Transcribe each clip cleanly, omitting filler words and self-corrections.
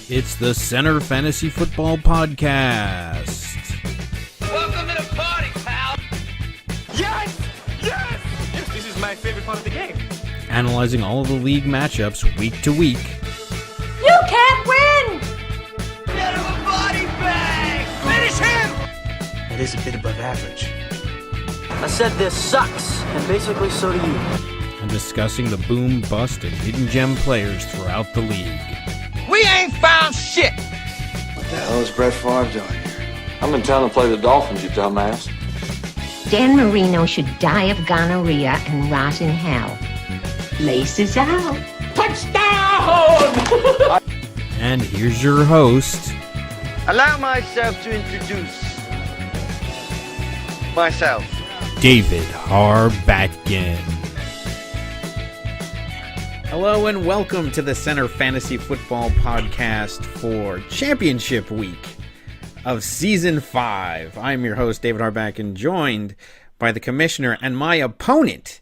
It's the Center Fantasy Football Podcast. Welcome to the party, pal! Yes! Yes! This is my favorite part of the game. Analyzing all of the league matchups week to week. You can't win! Get him a body bag! Finish him! That is a bit above average. I said this sucks, and basically so do you. And discussing the boom, bust, and hidden gem players throughout the league. We ain't found shit! What the hell is Brett Favre doing here? I'm in town to play the Dolphins, you dumbass. Dan Marino should die of gonorrhea and rot in hell. Laces out. Touchdown! And here's your host, Allow myself to introduce myself. David Harbatkin. Hello and welcome to the Center Fantasy Football Podcast for Championship Week of Season 5. I'm your host, David Harbatkin, joined by the Commissioner and my opponent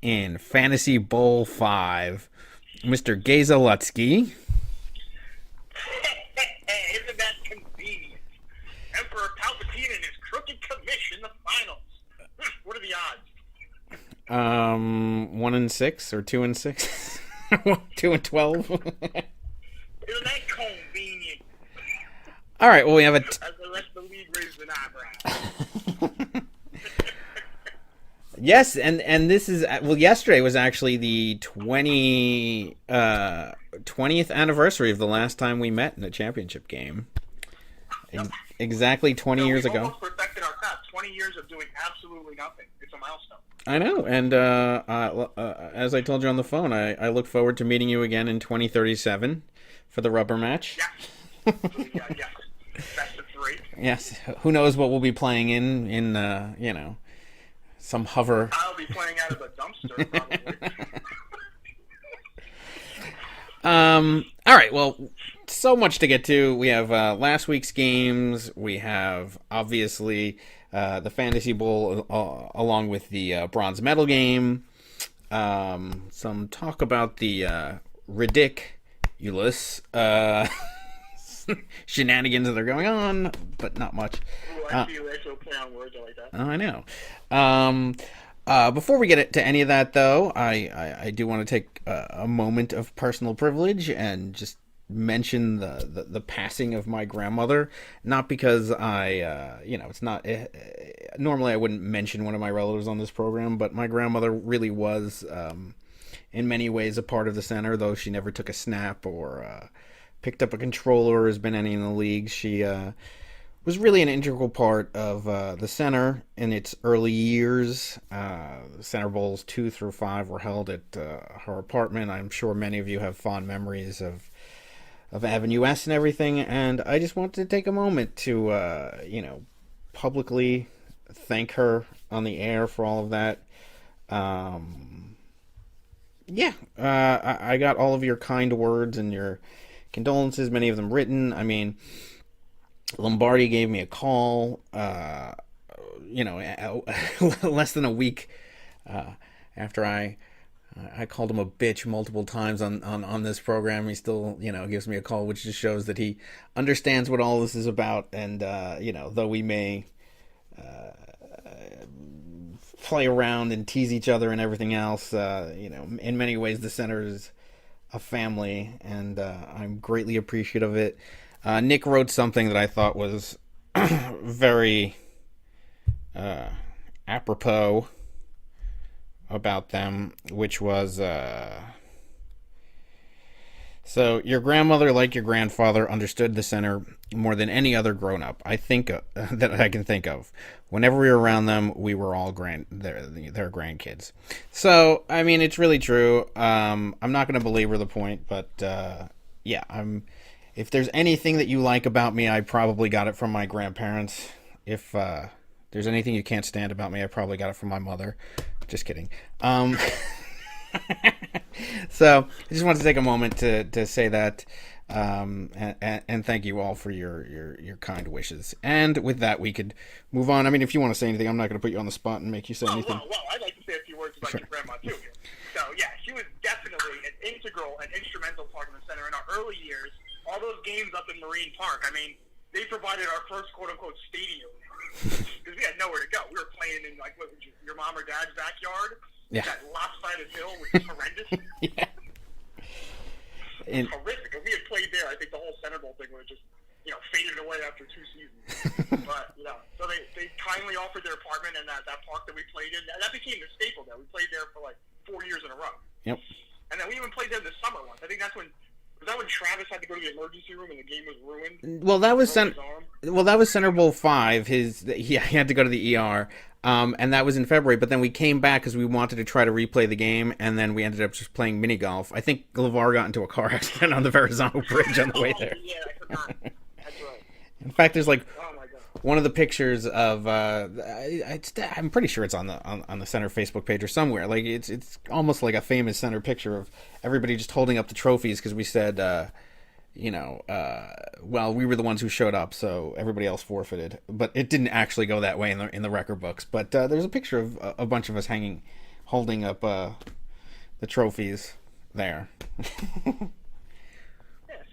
in Fantasy Bowl 5, Mr. Geza Lutsky. Isn't that convenient? Emperor Palpatine and his crooked commission, the finals. What are the odds? 1-6 or 2-6? 2-12? Isn't that convenient? All right, well, we have a... As the rest of the league raised an eyebrow. Yes, and this is... Well, yesterday was actually the 20th anniversary of the last time we met in a championship game. Exactly 20 years ago. We almost perfected our craft. 20 years of doing absolutely nothing. It's a milestone. I know, and as I told you on the phone, I look forward to meeting you again in 2037 for the rubber match. Yeah. Yeah. Best of 3. Yes, who knows what we'll be playing in some hover. I'll be playing out of a dumpster, probably. All right, well, so much to get to. We have last week's games. We have, obviously, the Fantasy Bowl along with the bronze medal game. Some talk about the ridiculous shenanigans that are going on, but not much. Ooh, I see you actually play on words like that. I know. Before we get to any of that, though, I do want to take a moment of personal privilege and just mention the passing of my grandmother. Not because it's not... normally I wouldn't mention one of my relatives on this program, but my grandmother really was, in many ways, a part of the center, though she never took a snap or picked up a controller or has been any in the league. She was really an integral part of the center in its early years. Center Bowls 2 through 5 were held at her apartment. I'm sure many of you have fond memories of Avenue S and everything, and I just wanted to take a moment to, publicly thank her on the air for all of that. I got all of your kind words and your condolences, many of them written. I mean, Lombardi gave me a call, less than a week after I called him a bitch multiple times on this program. He still, gives me a call, which just shows that he understands what all this is about. And, though we may play around and tease each other and everything else, in many ways the center is a family, and I'm greatly appreciative of it. Nick wrote something that I thought was very apropos about them, which was, so your grandmother, like your grandfather, understood the center more than any other grown-up that I can think of. Whenever we were around them, we were all their grandkids. So, I mean, it's really true. I'm not going to belabor the point, but if there's anything that you like about me, I probably got it from my grandparents. If there's anything you can't stand about me, I probably got it from my mother. Just kidding. So I just wanted to take a moment to say that, and thank you all for your kind wishes. And with that, we could move on. I mean, if you want to say anything, I'm not going to put you on the spot and make you say anything. Well, I'd like to say a few words about your grandma too. games up in Marine Park. I mean, they provided our first quote-unquote stadium because we had nowhere to go. We were playing in, like, what, your mom or dad's backyard. Yeah. That lopsided hill, which is horrendous. Yeah. It's horrific. If we had played there, I think the whole Center Bowl thing would have just, faded away after 2 seasons. But, so they kindly offered their apartment in that park that we played in. That became the staple there. We played there for, like, 4 years in a row. Yep. And then we even played there this summer once. I think that's when... Was that when Travis had to go to the emergency room and the game was ruined? Well, that was Center Bowl 5. He had to go to the ER, and that was in February. But then we came back because we wanted to try to replay the game, and then we ended up just playing mini golf. I think LeVar got into a car accident on the Verrazano Bridge on the way there. Yeah, I forgot. That's right. In fact, there's like Oh my God. one of the pictures of I'm pretty sure it's on the Center Facebook page or somewhere. Like it's almost like a famous Center picture of everybody just holding up the trophies because we said well, we were the ones who showed up, so everybody else forfeited. But it didn't actually go that way in the record books. But there's a picture of a bunch of us holding up the trophies there.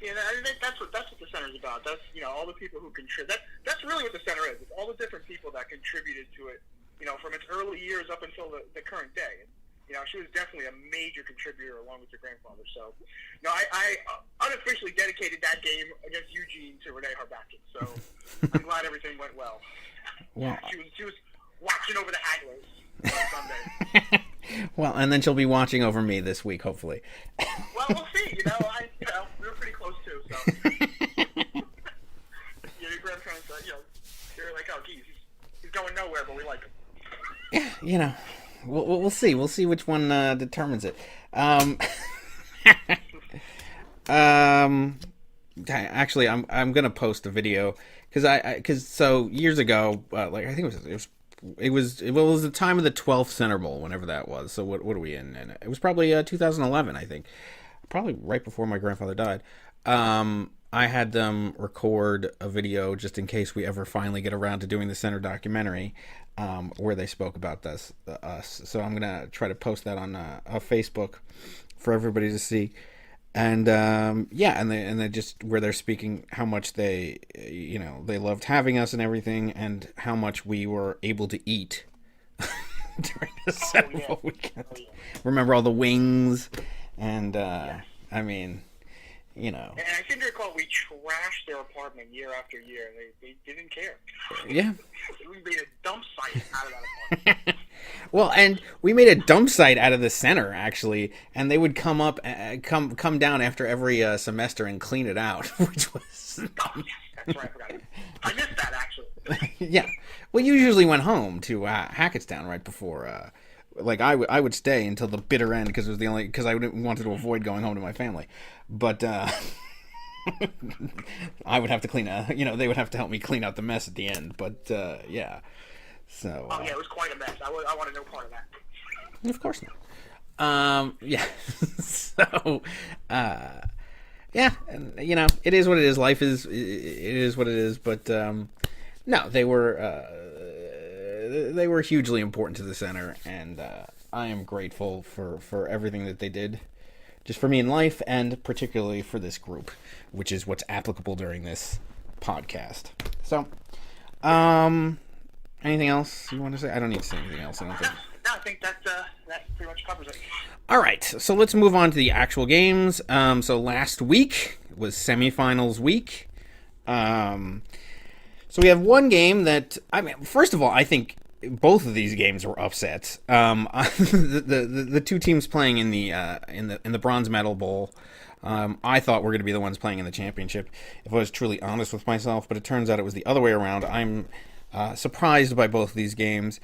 Yeah, I think that's what the Center's about. That's all the people who contribute. That's really what the Center is. It's all the different people that contributed to it. From its early years up until the current day. She was definitely a major contributor along with your grandfather. So, I unofficially dedicated that game against Eugene to Renee Harbakin. So I'm glad everything went well. Well, she was watching over the Hagglers on Sunday. Well, and then she'll be watching over me this week, hopefully. Well, we'll see. We were pretty close too. So, your grandparents, they're like, oh, geez, he's going nowhere, but we like him. Yeah, we'll see. We'll see which one determines it. Actually, I'm gonna post a video because so years ago, like I think it was the time of the 12th Center Bowl, whenever that was. So what are we in? And it was probably 2011, I think, probably right before my grandfather died. I had them record a video just in case we ever finally get around to doing the Center documentary, where they spoke about us. So I'm gonna try to post that on Facebook for everybody to see. And and they just where they're speaking how much they loved having us and everything, and how much we were able to eat during the Center Bowl weekend. Remember all the wings and I mean, And I seem to recall we trashed their apartment year after year. They didn't care. Yeah. We made a dump site out of that apartment. Well, and we made a dump site out of the Center, actually, and they would come down after every semester and clean it out, which was... Oh, yes, that's right, I forgot. I missed that, actually. Yeah. Well, you usually went home to Hackettstown right before... I would stay until the bitter end because it was because I wanted to avoid going home to my family, but I would have to clean they would have to help me clean out the mess at the end. But yeah, so. Oh yeah, it was quite a mess. I wanted no part of that. Of course not. Yeah. So, yeah, and it is what it is. Life is it is what it is. But no, they were hugely important to the Center, and I am grateful for everything that they did, just for me in life, and particularly for this group, which is what's applicable during this podcast. So, anything else you want to say? I don't need to say anything else, I don't think. No, I think that pretty much covers it. All right, so let's move on to the actual games. So last week was semifinals week. So we have one game that, first of all, I think both of these games were upsets. The two teams playing in the Bronze Medal Bowl, I thought were going to be the ones playing in the championship, if I was truly honest with myself, but it turns out it was the other way around. I'm surprised by both of these games.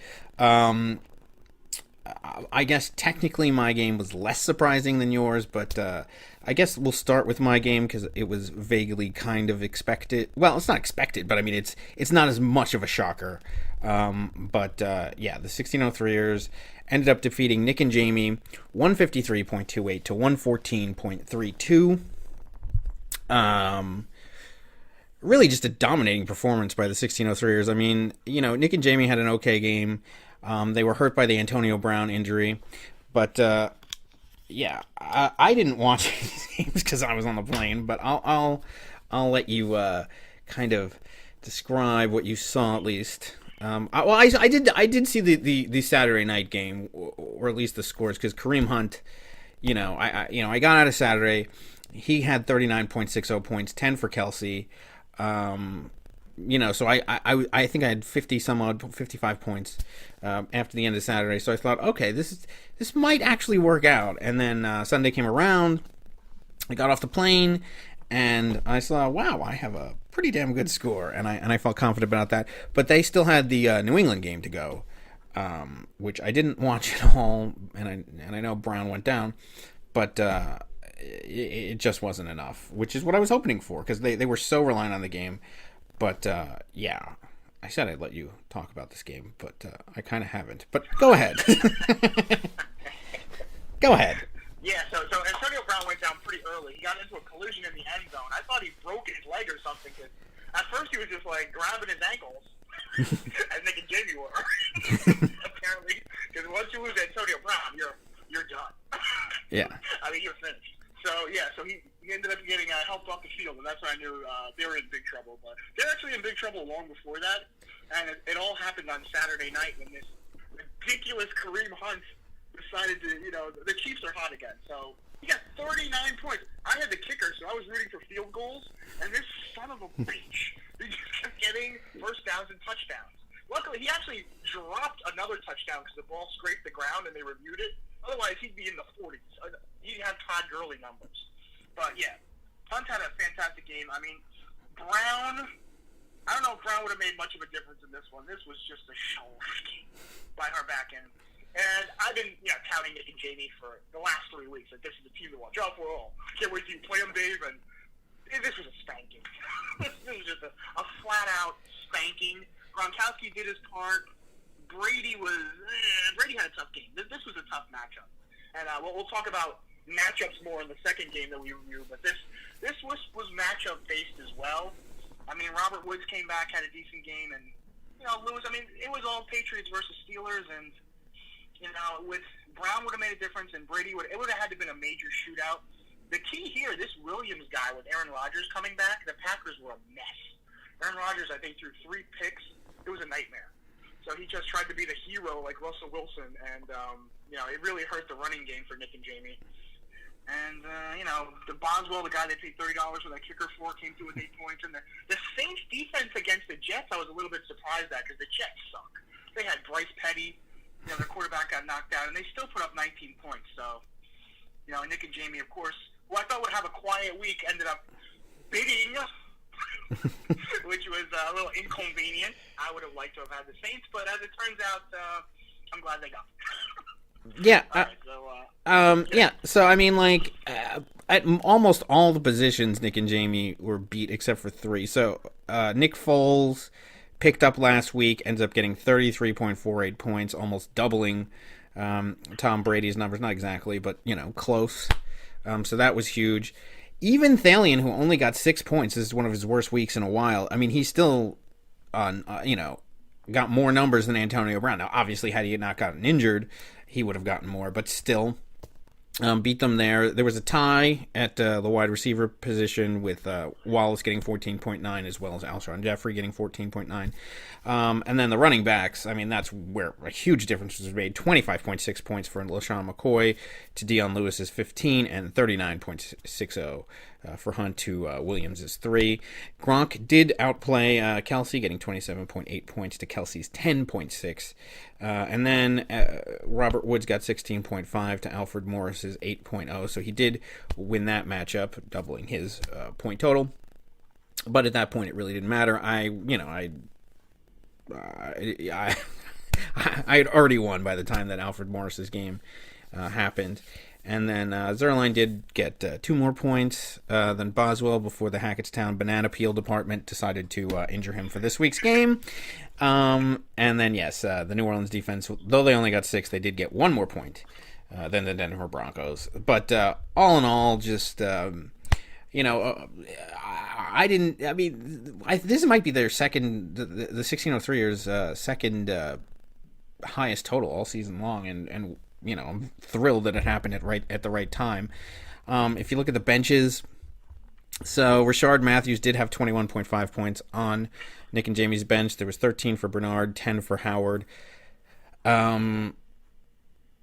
I guess technically my game was less surprising than yours, but I guess we'll start with my game because it was vaguely kind of expected. Well, it's not expected, but it's not as much of a shocker. But the 1603ers ended up defeating Nick and Jamie 153.28 to 114.32. Really just a dominating performance by the 1603ers. Nick and Jamie had an okay game. They were hurt by the Antonio Brown injury, but I didn't watch these games because I was on the plane. But I'll I'll let you kind of describe what you saw at least. I did see the Saturday night game, or at least the scores, because Kareem Hunt, I got out of Saturday. He had 39.60 points, 10 for Kelsey. So I think I had 55 points after the end of Saturday. So I thought, okay, this might actually work out. And then Sunday came around. I got off the plane, and I saw, wow, I have a pretty damn good score, and I felt confident about that. But they still had the New England game to go, which I didn't watch at all, and I know Brown went down, but it just wasn't enough, which is what I was hoping for, because they were so reliant on the game. But yeah, I said I'd let you talk about this game, but I kind of haven't. But go ahead. Go ahead. Yeah, so Antonio Brown went down pretty early. He got into a collision in the end zone. I thought he broke his leg or something, because at first he was just like grabbing his ankles, as Nick and Jamie were. Apparently, because once you lose Antonio Brown, you're done. Yeah. I mean, you're finished. So he ended up getting helped off the field, and that's when I knew they were in big trouble. But they're actually in big trouble long before that, and it all happened on Saturday night when this ridiculous Kareem Hunt decided to, the Chiefs are hot again. So he got 39 points. I had the kicker, so I was rooting for field goals, and this son of a bitch, he just kept getting first downs and touchdowns. Luckily, he actually dropped another touchdown because the ball scraped the ground and they reviewed it. Otherwise, he'd be in the 40s. He'd have Todd Gurley numbers. But, yeah, Hunt had a fantastic game. I mean, Brown, I don't know if Brown would have made much of a difference in this one. This was just a show by her back end. And I've been, touting Nick and Jamie for the last 3 weeks. Like, this is the team to watch out for. Can't wait till you play them, Dave. And this was a spanking. This was just a flat-out spanking. Gronkowski did his part. Brady had a tough game. This was a tough matchup. And we'll talk about matchups more in the second game that we review. But this was matchup-based as well. I mean, Robert Woods came back, had a decent game. And, Lewis, I mean, it was all Patriots versus Steelers. And, with Brown would have made a difference, and Brady it would have had to been a major shootout. The key here, this Williams guy with Aaron Rodgers coming back, the Packers were a mess. Aaron Rodgers, I think, threw 3 picks. It was a nightmare. So he just tried to be the hero like Russell Wilson, and, it really hurt the running game for Nick and Jamie. And, the Boswell, the guy they paid $30 for that kicker for, came through with 8 points. And the Saints' defense against the Jets, I was a little bit surprised at, because the Jets suck. They had Bryce Petty. Their quarterback got knocked out, and they still put up 19 points. So, Nick and Jamie, of course, who I thought would have a quiet week, ended up bidding, which was a little inconvenient. I would have liked to have had the Saints, but as it turns out, I'm glad they got it. Yeah. Yeah. So, I mean, at almost all the positions, Nick and Jamie were beat except for 3. So, Nick Foles picked up last week, ends up getting 33.48 points, almost doubling Tom Brady's numbers. Not exactly, but, close. So that was huge. Even Thalian, who only got 6 points, this is one of his worst weeks in a while. I mean, he's still got more numbers than Antonio Brown. Now, obviously, had he not gotten injured, he would have gotten more, but still beat them there. There was a tie at the wide receiver position with Wallace getting 14.9 as well as Alshon Jeffrey getting 14.9. And then the running backs, I mean, that's where a huge difference was made. 25.6 points for LaShawn McCoy to Dion Lewis's 15 and 39.60 for Hunt to Williams' 3. Gronk did outplay Kelsey, getting 27.8 points to Kelsey's 10.6. And then Robert Woods got 16.5 to Alfred Morris's 8.0. So he did win that matchup, doubling his point total. But at that point, it really didn't matter. I had already won by the time that Alfred Morris's game happened. And then Zerline did get 2 more points than Boswell before the Hackettstown Banana Peel Department decided to injure him for this week's game. And then, yes, the New Orleans defense, though they only got 6, they did get 1 more point than the Denver Broncos. But all in all, just, this might be their second, the 1603ers' second highest total all season long. And I'm thrilled that it happened at the right time. If you look at the benches, So Rashard Matthews did have 21.5 points on Nick and Jamie's bench. There was 13 for Bernard, 10 for Howard, and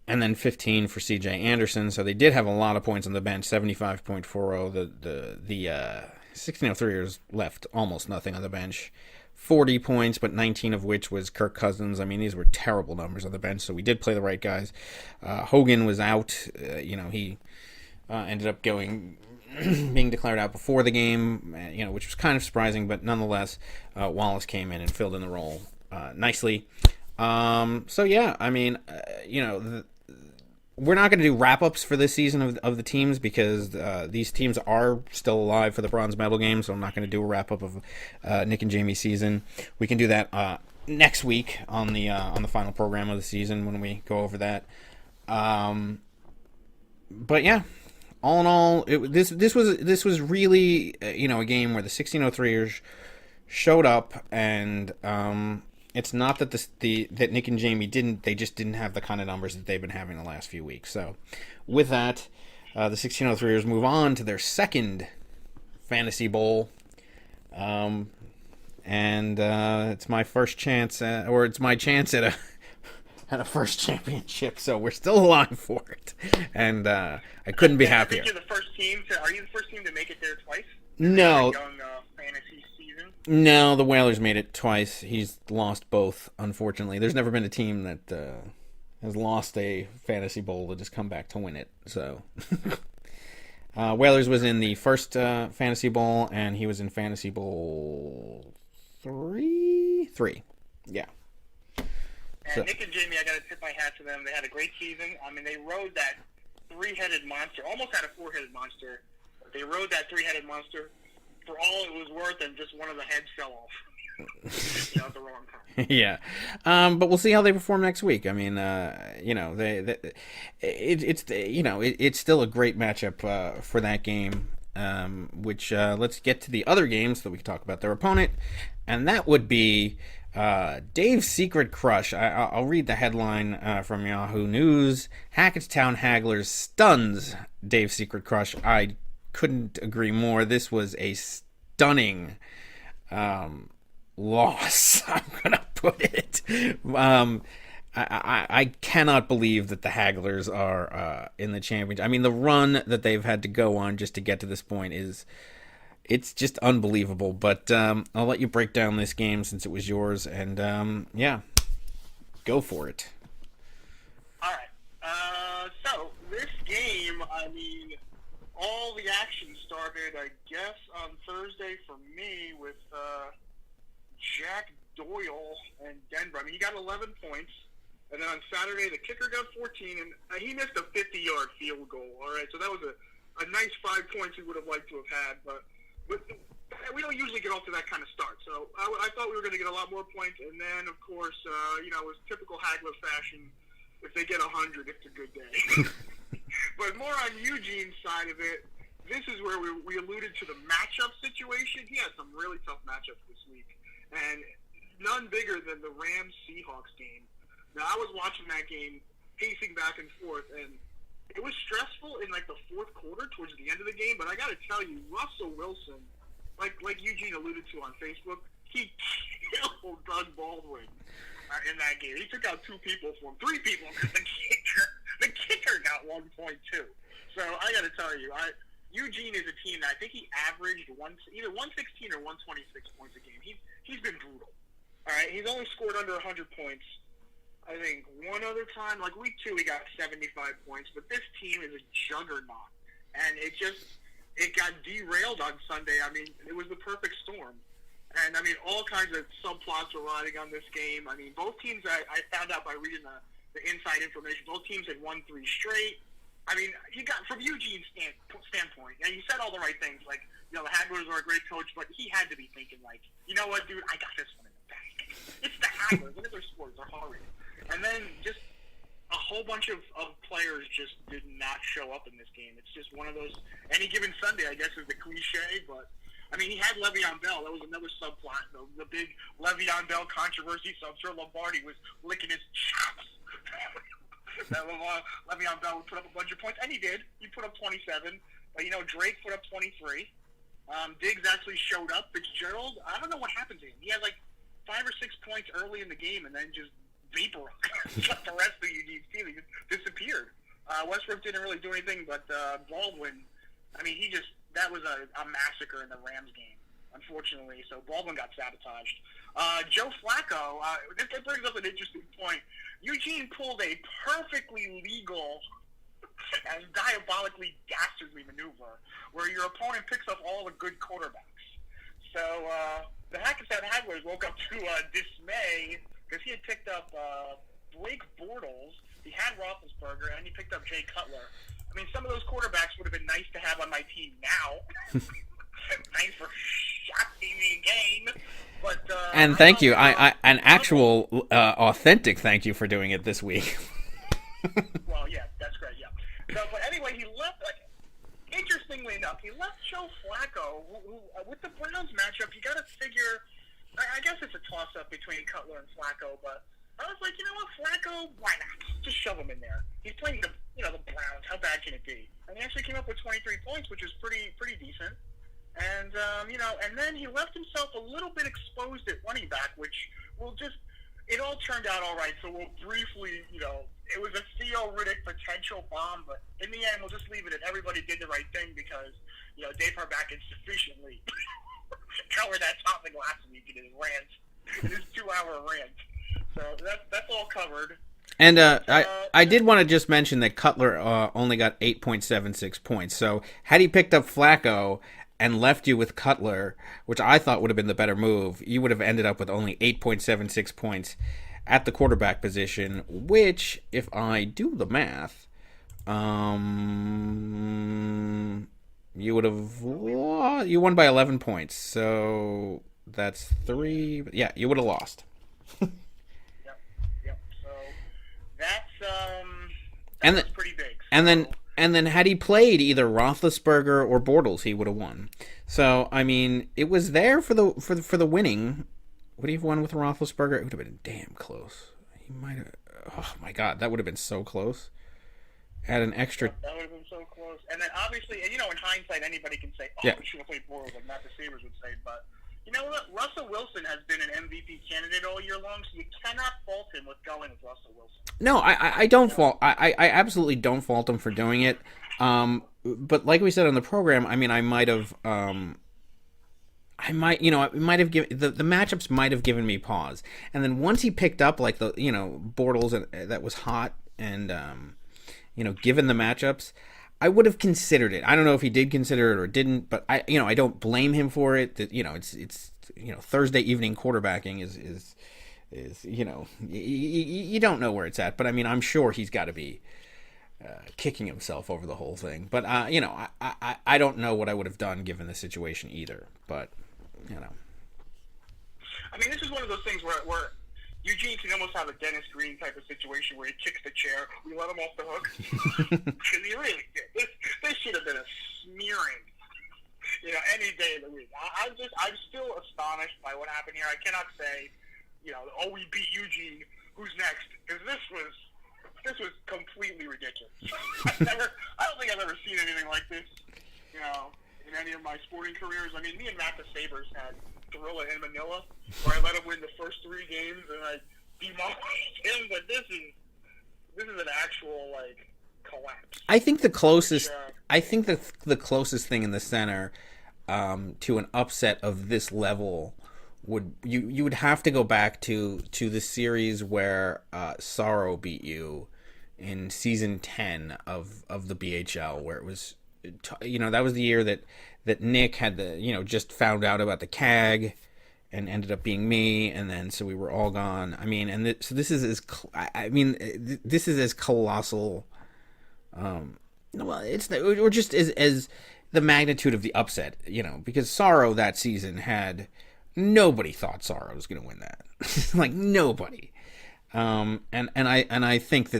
then 15 for C.J. Anderson. So they did have a lot of points on the bench, 75.40. The 1603ers left almost nothing on the bench. 40 points, but 19 of which was Kirk Cousins. I mean, these were terrible numbers on the bench, so we did play the right guys. Hogan was out. He ended up being declared out before the game, which was kind of surprising, but nonetheless, Wallace came in and filled in the role nicely. So yeah, I mean, we're not going to do wrap-ups for this season of the teams because these teams are still alive for the bronze medal game, so I'm not going to do a wrap-up of Nick and Jamie's season. We can do that next week on the final program of the season when we go over that. But yeah, all in all, this was really a game where the 1603ers showed up, and it's not that that Nick and Jamie they just didn't have the kind of numbers that they've been having the last few weeks. So with that, the 1603ers move on to their second fantasy bowl, and it's my first chance, or it's my chance at a first championship. So we're still alive for it, and I couldn't be happier. I think you're the first team are you the first team to make it there twice? No. Fantasy season? No, the Whalers made it twice. He's lost both, unfortunately. There's never been a team that has lost a fantasy bowl to just come back to win it. So, Whalers was in the first fantasy bowl, and he was in fantasy bowl three. Yeah. And Nick and Jamie, I got to tip my hat to them. They had a great season. I mean, they rode that three-headed monster, almost had a four-headed monster. But they rode that three-headed monster for all it was worth, and just one of the heads fell off. At the wrong time. Yeah, but we'll see how they perform next week. I mean, it's still a great matchup for that game. Which let's get to the other games so we can talk about their opponent, and that would be Dave's Secret Crush. I'll read the headline from Yahoo News. Hackettstown Hagglers stuns Dave's Secret Crush. I couldn't agree more. This was a stunning loss. I'm gonna put it. I cannot believe that the Hagglers are in the championship. I mean, the run that they've had to go on just to get to this point it's just unbelievable. But I'll let you break down this game since it was yours, and yeah, go for it. All right. So this game, I mean, all the action started, I guess, on Thursday for me with Jack Doyle and Denver. I mean, he got 11 points. And then on Saturday, the kicker got 14, and he missed a 50-yard field goal. All right, so that was a nice 5 points he would have liked to have had. But we don't usually get off to that kind of start. So I thought we were going to get a lot more points. And then, of course, it was typical Hagler fashion. If they get 100, it's a good day. But more on Eugene's side of it, this is where we alluded to the matchup situation. He had some really tough matchups this week, and none bigger than the Rams-Seahawks game. Now, I was watching that game, pacing back and forth, and it was stressful in, the fourth quarter towards the end of the game, but I got to tell you, Russell Wilson, like Eugene alluded to on Facebook, he killed Doug Baldwin in that game. He took out 3 people, because the kicker got 1 point too. So I got to tell you, Eugene is a team that I think he averaged either 116 or 126 points a game. He's been brutal. All right, he's only scored under 100 points. I think one other time, week 2, he got 75 points. But this team is a juggernaut, and it got derailed on Sunday. I mean, it was the perfect storm. And, I mean, all kinds of subplots were riding on this game. I mean, both teams, I found out by reading the inside information, both teams had won 3 straight. I mean, you got, from Eugene's standpoint, you said all the right things. The Hagglers are a great coach, but he had to be thinking, you know what, dude, I got this one in the bag. It's the Hagglers. Look at their scores. They're horrid. And then just a whole bunch of players just did not show up in this game. It's just one of those, any given Sunday, I guess, is the cliche, but I mean, he had Le'Veon Bell. That was another subplot. The big Le'Veon Bell controversy. So I'm sure Lombardi was licking his chops. That Le'Veon Bell would put up a bunch of points, and he did. He put up 27. But, Drake put up 23. Diggs actually showed up. Fitzgerald, I don't know what happened to him. He had like 5 or 6 points early in the game and then just vaporized. The rest of the Eugene team, he just disappeared. Westbrook didn't really do anything, but Baldwin, I mean, that was a massacre in the Rams game, unfortunately. So Baldwin got sabotaged. Joe Flacco, this brings up an interesting point. Eugene pulled a perfectly legal and diabolically dastardly maneuver where your opponent picks up all the good quarterbacks. So the Hackettstown Hagglers woke up to dismay because he had picked up Blake Bortles, he had Roethlisberger, and he picked up Jay Cutler. I mean, some of those quarterbacks would have been nice to have on my team now. Thanks for shocking me again. But, and thank you. An actual, authentic thank you for doing it this week. Well, yeah, that's great, yeah. So, but anyway, he left, interestingly enough, he left Joe Flacco, who with the Browns matchup, you got to figure, I guess it's a toss-up between Cutler and Flacco, but I was like, you know what, Flacco, why not? Just shove him in there. He's playing the Browns. How bad can it be? And he actually came up with 23 points, which is pretty decent. And, and then he left himself a little bit exposed at running back, which it all turned out all right. So we'll briefly, it was a Theo Riddick potential bomb, but in the end, we'll just leave it at everybody did the right thing because, Dave Harbakin sufficiently covered that topic last week in his 2-hour rant. So that's all covered. And I did want to just mention that Cutler only got 8.76 points. So had he picked up Flacco and left you with Cutler, which I thought would have been the better move, you would have ended up with only 8.76 points at the quarterback position, which, if I do the math, you would have you won by 11 points. So that's 3. Yeah, you would have lost. Yep. So that's pretty big. And then had he played either Roethlisberger or Bortles, he would have won. So I mean, it was there for the winning. Would he have won with Roethlisberger? It would have been damn close. He might have. Oh my God, that would have been so close. Add an extra. That would have been so close. And then obviously, in hindsight, anybody can say, "Oh, we should have played Bortles," like Matt Sabers would say. But you know what? Russell Wilson has been an MVP candidate all year long, so you cannot fault him with going with Russell Wilson. No, I don't fault. I absolutely don't fault him for doing it. But like we said on the program, I mean, it might have given the matchups might have given me pause. And then once he picked up like the Bortles that was hot and given the matchups, I would have considered it. I don't know if he did consider it or didn't, but I don't blame him for it. That it's Thursday evening quarterbacking is you don't know where it's at, but I mean I'm sure he's got to be kicking himself over the whole thing. But I don't know what I would have done given the situation either. But I mean, this is one of those things where Eugene can almost have a Dennis Green type of situation where he kicks the chair. We let him off the hook. Because he really did. This should have been a smearing, any day of the week. I'm still astonished by what happened here. I cannot say, we beat Eugene. Who's next? Because this was completely ridiculous. I don't think I've ever seen anything like this, in any of my sporting careers. I mean, me and Matt the Sabers had Gorilla in Manila, where I let him win the first 3 games and I demolished him. But this is an actual collapse. I think the closest. I think the closest thing in the center to an upset of this level would you would have to go back to the series where Sorrow beat you in season 10 of the BHL, where it was that was the year that Nick had just found out about the CAG and ended up being me, and then so we were all gone. I mean, and so this is as colossal. Well, it's or just as the magnitude of the upset, because Sorrow that season had nobody thought Sorrow was going to win that, like nobody, and I think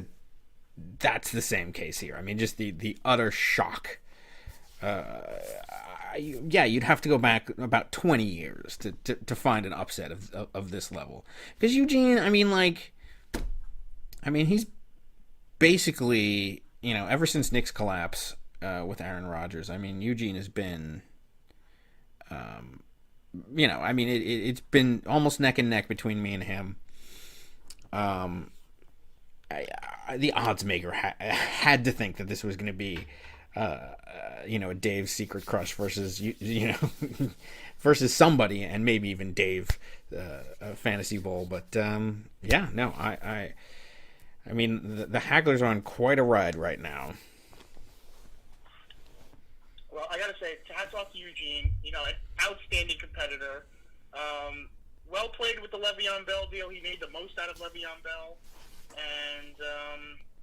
that's the same case here. I mean, just the utter shock. You'd have to go back about 20 years to find an upset of this level, because Eugene, I mean, he's basically, ever since Nick's collapse with Aaron Rodgers, I mean, Eugene has been I mean, it's been almost neck and neck between me and him. The odds maker had to think that this was going to be, Dave's secret crush versus versus somebody, and maybe even Dave, fantasy bowl. But I mean, the Hagglers are on quite a ride right now. Well, I gotta say, hats off to Eugene. An outstanding competitor. Well played with the Le'Veon Bell deal. He made the most out of Le'Veon Bell,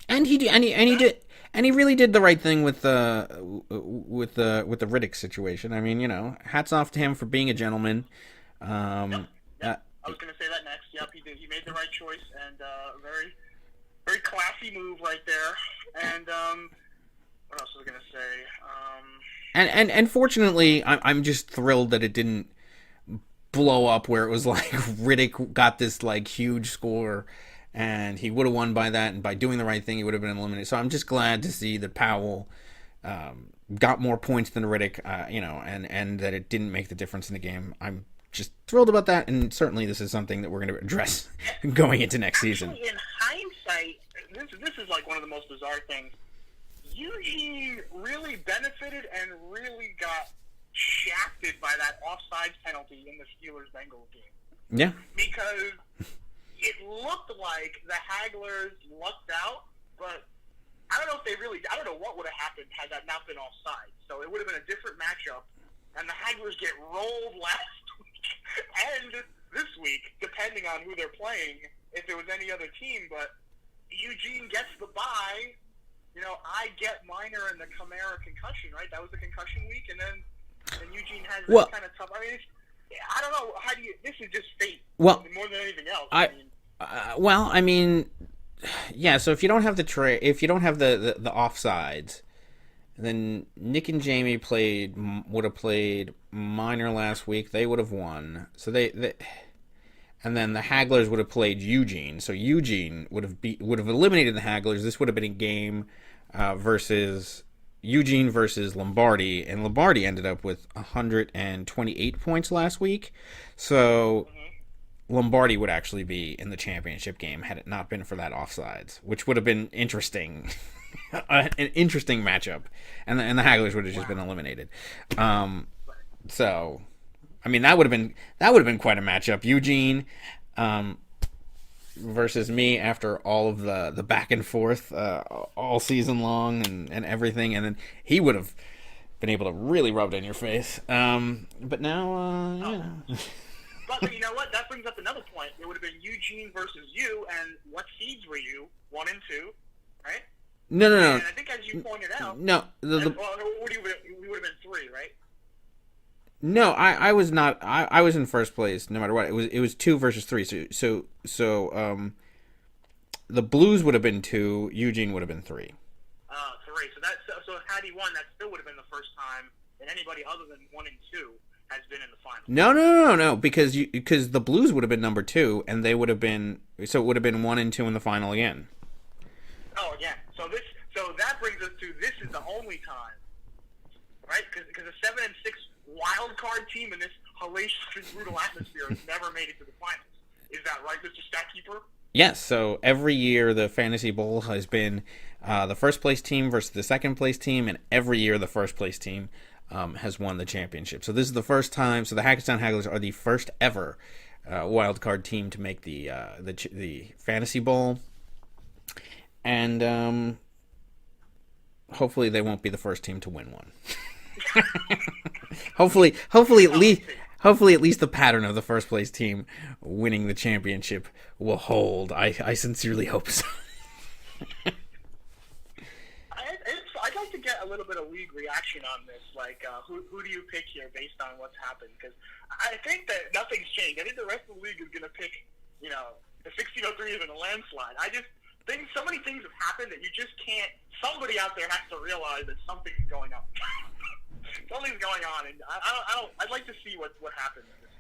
and he really did the right thing with the Riddick situation. I mean, hats off to him for being a gentleman. Yep. I was gonna say that next. Yep, he did. He made the right choice, and very, very classy move right there. And what else was I gonna say? And fortunately, I'm just thrilled that it didn't blow up where it was like Riddick got this like huge score, and he would have won by that, and by doing the right thing, he would have been eliminated. So I'm just glad to see that Powell got more points than Riddick, and that it didn't make the difference in the game. I'm just thrilled about that, and certainly this is something that we're going to address going into next season. In hindsight, this is like one of the most bizarre things. Eugene really benefited and really got shafted by that offsides penalty in the Steelers-Bengals game. Yeah. Because it looked like the Hagglers lucked out, but I don't know what would have happened had that not been offside. So it would have been a different matchup, and the Hagglers get rolled last week and this week, depending on who they're playing, if it was any other team. But Eugene gets the bye. I get minor in the Kamara concussion, right? That was the concussion week, and Eugene has this kind of tough. I mean, I don't know. This is just fate. Well, more than anything else. So if you don't have the offsides, then Nick and Jamie would have played minor last week. They would have won. So and then the Hagglers would have played Eugene. So Eugene would have eliminated the Hagglers. This would have been a game versus Eugene versus Lombardi, and Lombardi ended up with 128 points last week. So Lombardi would actually be in the championship game had it not been for that offsides, which would have been interesting, an interesting matchup, and the Hagglers would have just been eliminated. So, I mean, that would have been quite a matchup. Eugene versus me after all of the back and forth all season long and everything, and then he would have been able to really rub it in your face. But now, But you know what? That brings up another point. It would have been Eugene versus you, and what seeds were you? 1 and 2, right? No. And I think, as you pointed out, we would have been 3, right? No, I was not. I was in first place no matter what. It was 2 versus 3. So the Blues would have been 2. Eugene would have been 3. 3. So had he won, that still would have been the first time that anybody other than 1 and 2 has been in the final. No, because the Blues would have been number 2, and they would have been, so it would have been 1 and 2 in the final again. Oh, again. So that brings us to, this is the only time, right? Because a 7 and 6 wild card team in this hellacious brutal atmosphere has never made it to the finals. Is that right, Mr. Statkeeper? Yes. So every year the Fantasy Bowl has been the first place team versus the second place team, and every year the first place team has won the championship. So this is the first time. So the Hackettstown Hagglers are the first ever wild card team to make the Fantasy Bowl, and hopefully they won't be the first team to win one. hopefully at least the pattern of the first place team winning the championship will hold. I sincerely hope so. I'd like to get a little bit of league reaction on this. Like, who do you pick here based on what's happened? Because I think that nothing's changed. I think the rest of the league is going to pick, the 1603 is in a landslide. I just think so many things have happened that you just can't. Somebody out there has to realize that something's going on. Something's going on, and I'd like to see what happens. This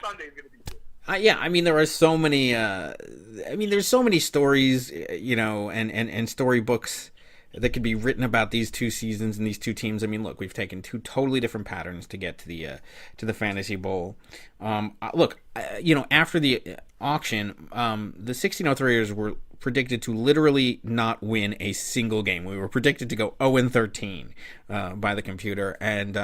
Sunday is going to be good. Yeah, I mean, there are so many. There's so many stories, and storybooks that could be written about these two seasons and these two teams. I mean, look, we've taken two totally different patterns to get to the Fantasy Bowl. After the auction, the 1603ers were predicted to literally not win a single game. We were predicted to go 0-13 by the computer, and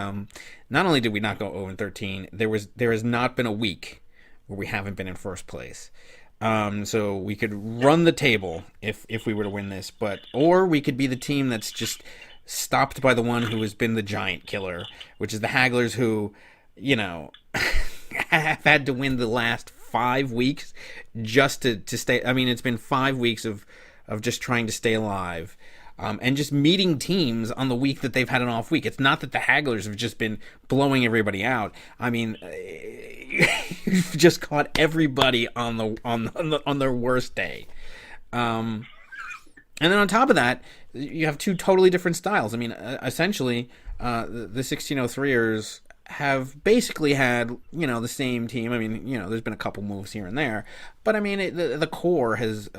not only did we not go 0-13, there has not been a week where we haven't been in first place. So we could run the table if we were to win this, or we could be the team that's just stopped by the one who has been the giant killer, which is the Hagglers, who, have had to win the last 5 weeks just to stay. I mean, it's been 5 weeks of just trying to stay alive. And just meeting teams on the week that they've had an off week. It's not that the Hagglers have just been blowing everybody out. I mean, you've just caught everybody on their worst day. And then on top of that, you have two totally different styles. I mean, essentially, the 1603ers have basically had, the same team. I mean, there's been a couple moves here and there, but I mean, the core has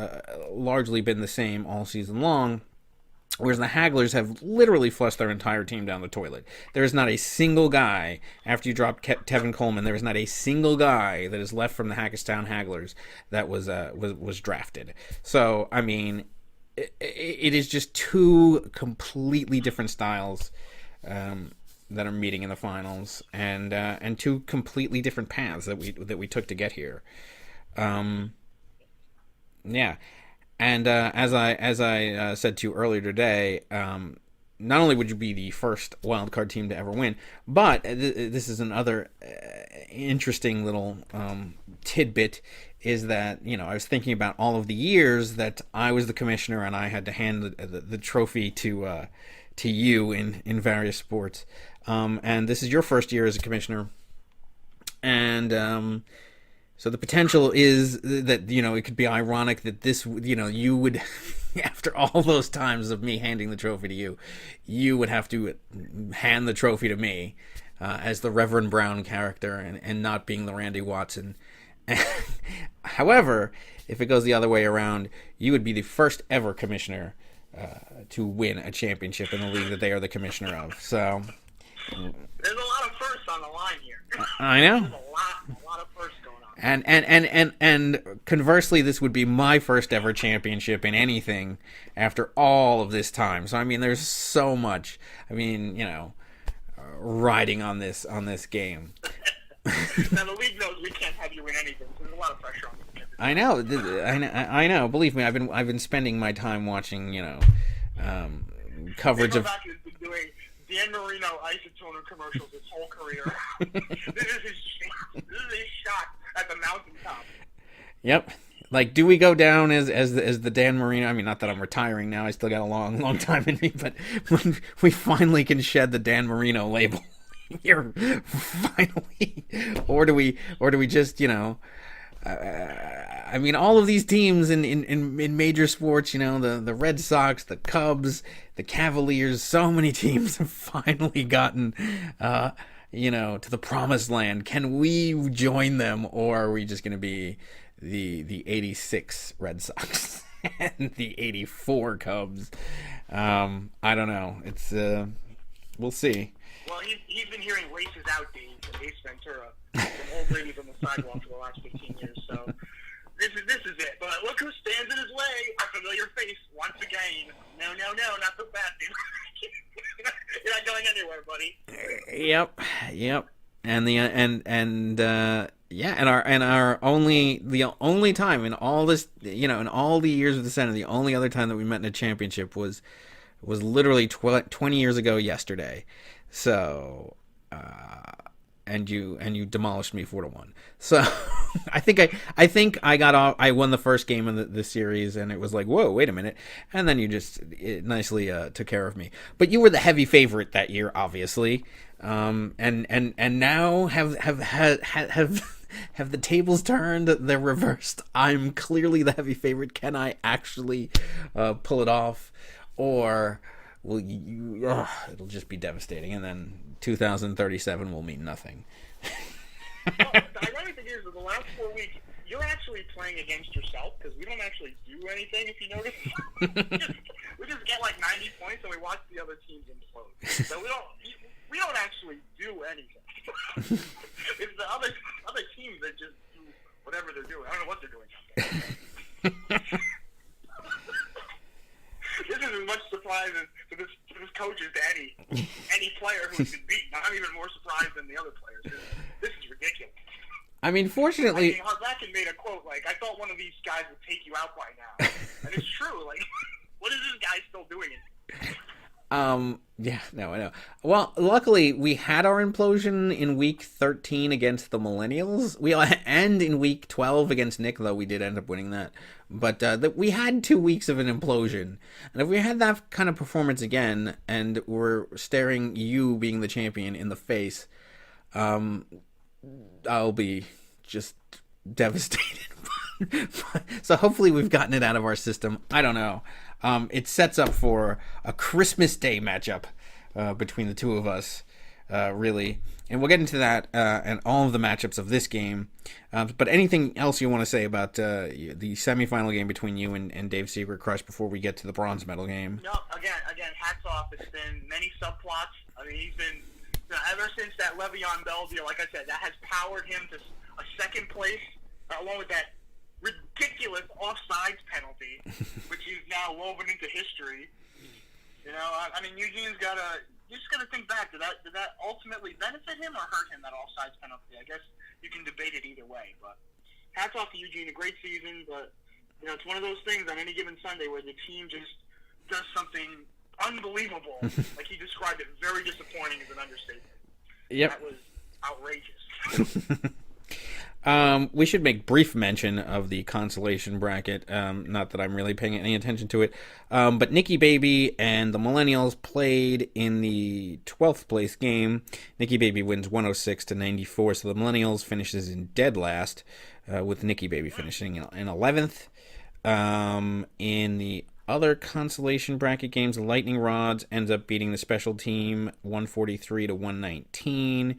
largely been the same all season long. Whereas the Hagglers have literally flushed their entire team down the toilet. There is not a single guy, after you drop Tevin Coleman, there is not a single guy that is left from the Hackettstown Hagglers that was drafted. So, I mean, it is just two completely different styles that are meeting in the finals, and two completely different paths that we took to get here. Yeah. And as I said to you earlier today, not only would you be the first wildcard team to ever win, but this is another interesting little tidbit, is that, I was thinking about all of the years that I was the commissioner and I had to hand the trophy to you in various sports. And this is your first year as a commissioner. And so the potential is that, it could be ironic that this, you would, after all those times of me handing the trophy to you, you would have to hand the trophy to me as the Reverend Brown character and not being the Randy Watson. However, if it goes the other way around, you would be the first ever commissioner to win a championship in the league that they are the commissioner of. So there's a lot of firsts on the line here. I know. There's a lot of firsts going on. And conversely, this would be my first ever championship in anything after all of this time. So I mean, there's so much. I mean, riding on this game. Now the league knows we can't have you win anything. So there's a lot of pressure on you. I know. Believe me, I've been spending my time watching, coverage of. He's been doing Dan Marino isotone commercials his whole career. This is his shot at the mountaintop. Yep. Like, do we go down as the Dan Marino? I mean, not that I'm retiring now. I still got a long time in me, but when we finally can shed the Dan Marino label here, finally, or do we just, I mean, all of these teams in major sports, the Red Sox, the Cubs, the Cavaliers, so many teams have finally gotten, to the promised land. Can we join them, or are we just going to be the 86 Red Sox and the 84 Cubs? I don't know. It's we'll see. Well, he's been hearing races out days from Ace Ventura, from old ladies on the sidewalk for the last 15 years. So this is it. But look who stands in his way. A familiar face once again. No, not the bad dude. You're not going anywhere, buddy. Yep. And our only time in all this, in all the years of the Senate, the only other time that we met in a championship was literally 20 years ago yesterday. So, and you demolished me 4-1. So, I think I won the first game of the series, and it was like, whoa, wait a minute, and then you just nicely took care of me. But you were the heavy favorite that year, obviously, and now have the tables turned? They're reversed. I'm clearly the heavy favorite. Can I actually pull it off, or will it'll just be devastating, and then 2037 will mean nothing. Well, the ironic thing is, that the last 4 weeks, you're actually playing against yourself because we don't actually do anything, if you notice. we just get like 90 points and we watch the other teams implode. So we don't actually do anything. It's the other teams that just do whatever they're doing. I don't know what they're doing out there. This is as much surprise to this coach as to any player who's been beaten. I'm even more surprised than the other players. This is ridiculous. I mean, fortunately... Harbakin made a quote, like, I thought one of these guys would take you out by now. And it's true. Like, what is this guy still doing it? Yeah, no, I know. Well, luckily, we had our implosion in week 13 against the Millennials. And in week 12 against Nick, though we did end up winning that. But we had 2 weeks of an implosion. And if we had that kind of performance again, and we're staring you being the champion in the face, I'll be just devastated. So hopefully we've gotten it out of our system. I don't know. It sets up for a Christmas Day matchup between the two of us, really. And we'll get into that and all of the matchups of this game. But anything else you want to say about the semifinal game between you and Dave Secret Crush before we get to the bronze medal game? No, again, hats off. It's been many subplots. I mean, he's been, ever since that Le'Veon Bell deal, like I said, that has powered him to a second place, along with that ridiculous offsides penalty, which is now woven into history. You know, I mean, you just gotta think back. Did that ultimately benefit him or hurt him, that offsides penalty? I guess you can debate it either way, but hats off to Eugene, a great season, but, you know, it's one of those things on any given Sunday where the team just does something unbelievable. Like he described it, very disappointing is an understatement. Yep. That was outrageous. We should make brief mention of the consolation bracket. Not that I'm really paying any attention to it. But Nikki Baby and the Millennials played in the 12th place game. Nikki Baby wins 106-94, so the Millennials finishes in dead last, with Nikki Baby finishing in 11th. In the other consolation bracket games, the Lightning Rods ends up beating the special team 143-119.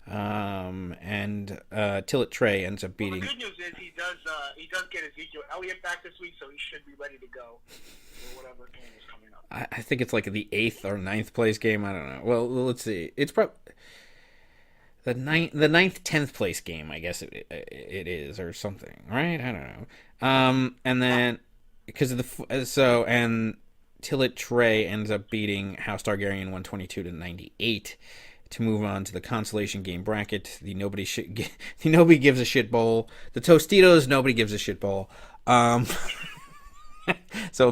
And Tillett Trey ends up beating. Well, the good news is he does get Ezekiel Elliott back this week, so he should be ready to go for whatever game is coming up. I think it's like the 8th or 9th place game. I don't know. Well, let's see. It's probably the 9th, 10th place game. I guess it is, or something, right? I don't know. And then because of the and Tillett Trey ends up beating House Targaryen 122-98. To move on to the consolation game bracket, the nobody gives a shit bowl, the Tostitos nobody gives a shit bowl. So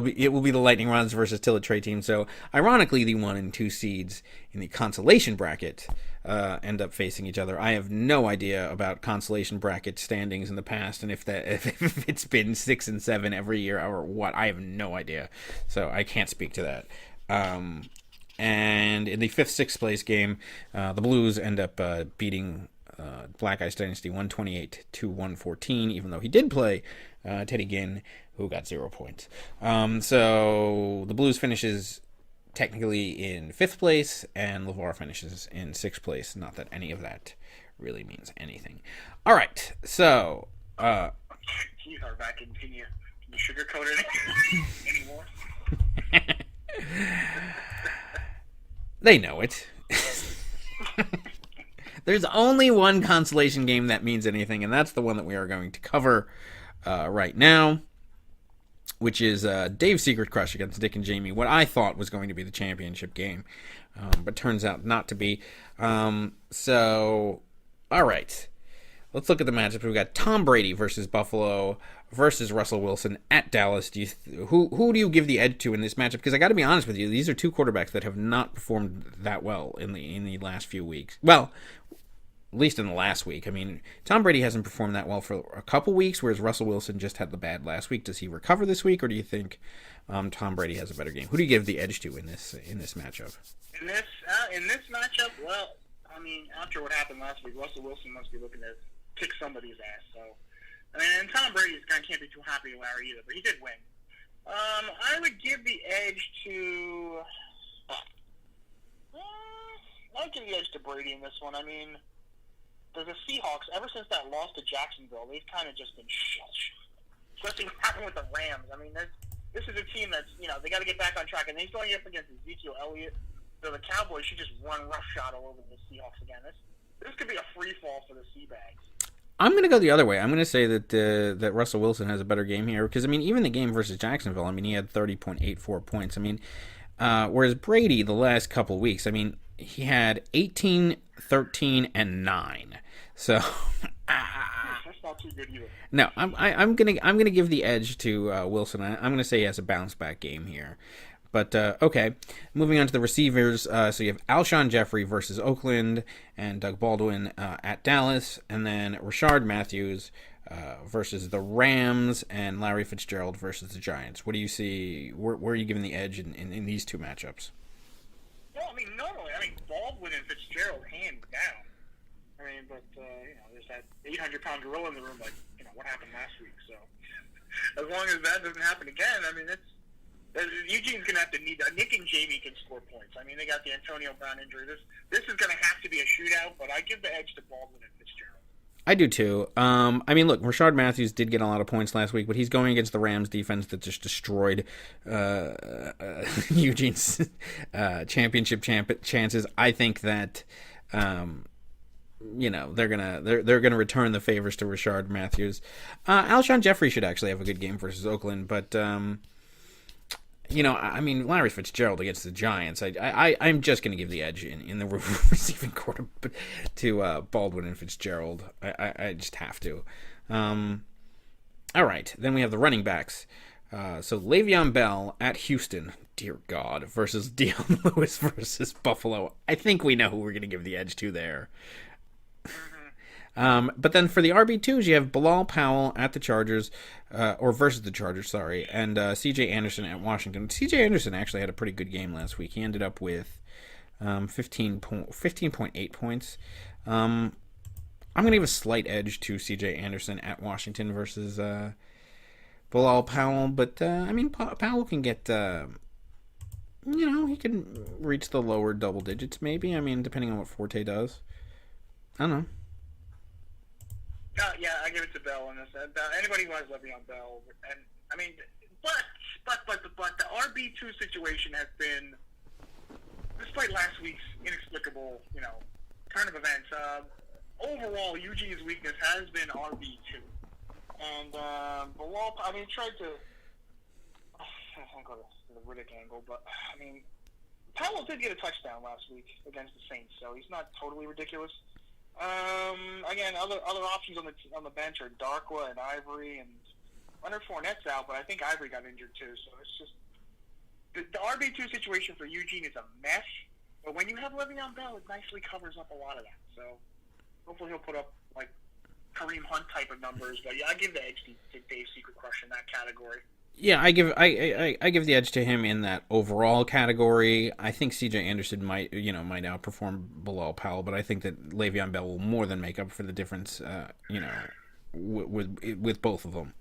it will be the Lightning Rods versus Tillett Trey team. So ironically, the 1 and 2 seeds in the consolation bracket end up facing each other. I have no idea about consolation bracket standings in the past, and if it's been 6 and 7 every year or what, I have no idea. So I can't speak to that. And in the 5th, 6th place game, the Blues end up beating Black Ice Dynasty 128-114, even though he did play Teddy Ginn, who got 0 points. So the Blues finishes technically in 5th place, and LeVar finishes in 6th place. Not that any of that really means anything. All right, so... Keith Harbakin, can you sugarcoat it anymore? They know it. There's only one consolation game that means anything, and that's the one that we are going to cover right now, which is Dave's Secret Crush against Dick and Jamie, what I thought was going to be the championship game, but turns out not to be. So, all right. Let's look at the matchups. We've got Tom Brady versus Buffalo versus Russell Wilson at Dallas. Who do you give the edge to in this matchup? Because I got to be honest with you, these are two quarterbacks that have not performed that well in the last few weeks. Well, at least in the last week. I mean, Tom Brady hasn't performed that well for a couple weeks, whereas Russell Wilson just had the bad last week. Does he recover this week, or do you think Tom Brady has a better game? Who do you give the edge to in this matchup? In this matchup, well, I mean, after what happened last week, Russell Wilson must be looking to kick somebody's ass. So, I mean, and Tom Brady can't be too happy with Larry either, but he did win. I would give the edge to. I'd give the edge to Brady in this one. I mean, the Seahawks, ever since that loss to Jacksonville, they've kind of just been shit. Especially what happened with the Rams. I mean, this is a team that's, they got to get back on track. And he's going up against Ezekiel Elliott. So the Cowboys should just run roughshod all over the Seahawks again. This could be a free fall for the Seabags. I'm going to go the other way. I'm going to say that Russell Wilson has a better game here. Because, I mean, even the game versus Jacksonville, I mean, he had 30.84 points. I mean, whereas Brady, the last couple of weeks, I mean, he had 18, 13, and 9. So... That's not too good either. No, I'm gonna give the edge to Wilson. I'm gonna say he has a bounce back game here. But okay, moving on to the receivers. So you have Alshon Jeffrey versus Oakland and Doug Baldwin at Dallas, and then Rashard Matthews versus the Rams and Larry Fitzgerald versus the Giants. What do you see? Where are you giving the edge in these two matchups? Well, I mean, normally, Baldwin and Fitzgerald hands down. I mean, but, there's that 800-pound gorilla in the room, like, what happened last week. So, as long as that doesn't happen again, I mean, Eugene's going to have to need that. Nick and Jamie can score points. I mean, they got the Antonio Brown injury. This is going to have to be a shootout, but I give the edge to Baldwin and Fitzgerald. I do, too. I mean, look, Rashard Matthews did get a lot of points last week, but he's going against the Rams defense that just destroyed Eugene's championship chances. I think that... they're gonna return the favors to Rashard Matthews. Alshon Jeffrey should actually have a good game versus Oakland, but I mean, Larry Fitzgerald against the Giants. I'm just gonna give the edge in the receiving quarter to Baldwin and Fitzgerald. I just have to. All right, then we have the running backs. So Le'Veon Bell at Houston, dear God, versus Dion Lewis versus Buffalo. I think we know who we're gonna give the edge to there. But then for the RB2s, you have Bilal Powell at the Chargers, or versus the Chargers, sorry, and C.J. Anderson at Washington. C.J. Anderson actually had a pretty good game last week. He ended up with 15.8 points. I'm going to give a slight edge to C.J. Anderson at Washington versus Bilal Powell, but I mean, Powell can get... he can reach the lower double digits, maybe. I mean, depending on what Forte does. I don't know. Yeah, I give it to Bell on this. Anybody who has Le'Veon Bell, and I mean, but the RB2 situation has been, despite last week's inexplicable, turn of events. Overall, Eugene's weakness has been RB2, and Bilal. I mean, tried to. I don't go to the Riddick angle, but I mean, Powell did get a touchdown last week against the Saints, so he's not totally ridiculous. Again, other options on the bench are Darkwa and Ivory, and Leonard Fournette's out, but I think Ivory got injured too. So it's just the RB2 situation for Eugene is a mess. But when you have Le'Veon Bell, it nicely covers up a lot of that. So hopefully he'll put up like Kareem Hunt type of numbers. But yeah, I give the edge to Dave Secret Crush in that category. Yeah, I give the edge to him in that overall category. I think C.J. Anderson might outperform Bilal Powell, but I think that Le'Veon Bell will more than make up for the difference, with both of them.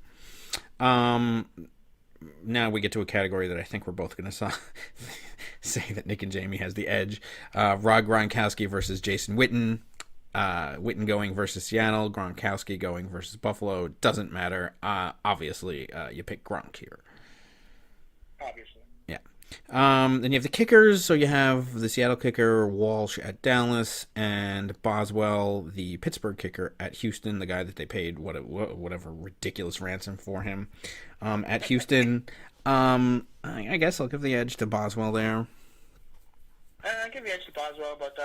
Now we get to a category that I think we're both going to say that Nick and Jamie has the edge. Rob Gronkowski versus Jason Witten. Witten going versus Seattle, Gronkowski going versus Buffalo. Doesn't matter. Obviously, you pick Gronk here. Obviously. Yeah. Then you have the kickers. So you have the Seattle kicker, Walsh at Dallas, and Boswell, the Pittsburgh kicker at Houston, the guy that they paid whatever ridiculous ransom for him at Houston. I guess I'll give the edge to Boswell there. I give the edge to Boswell, but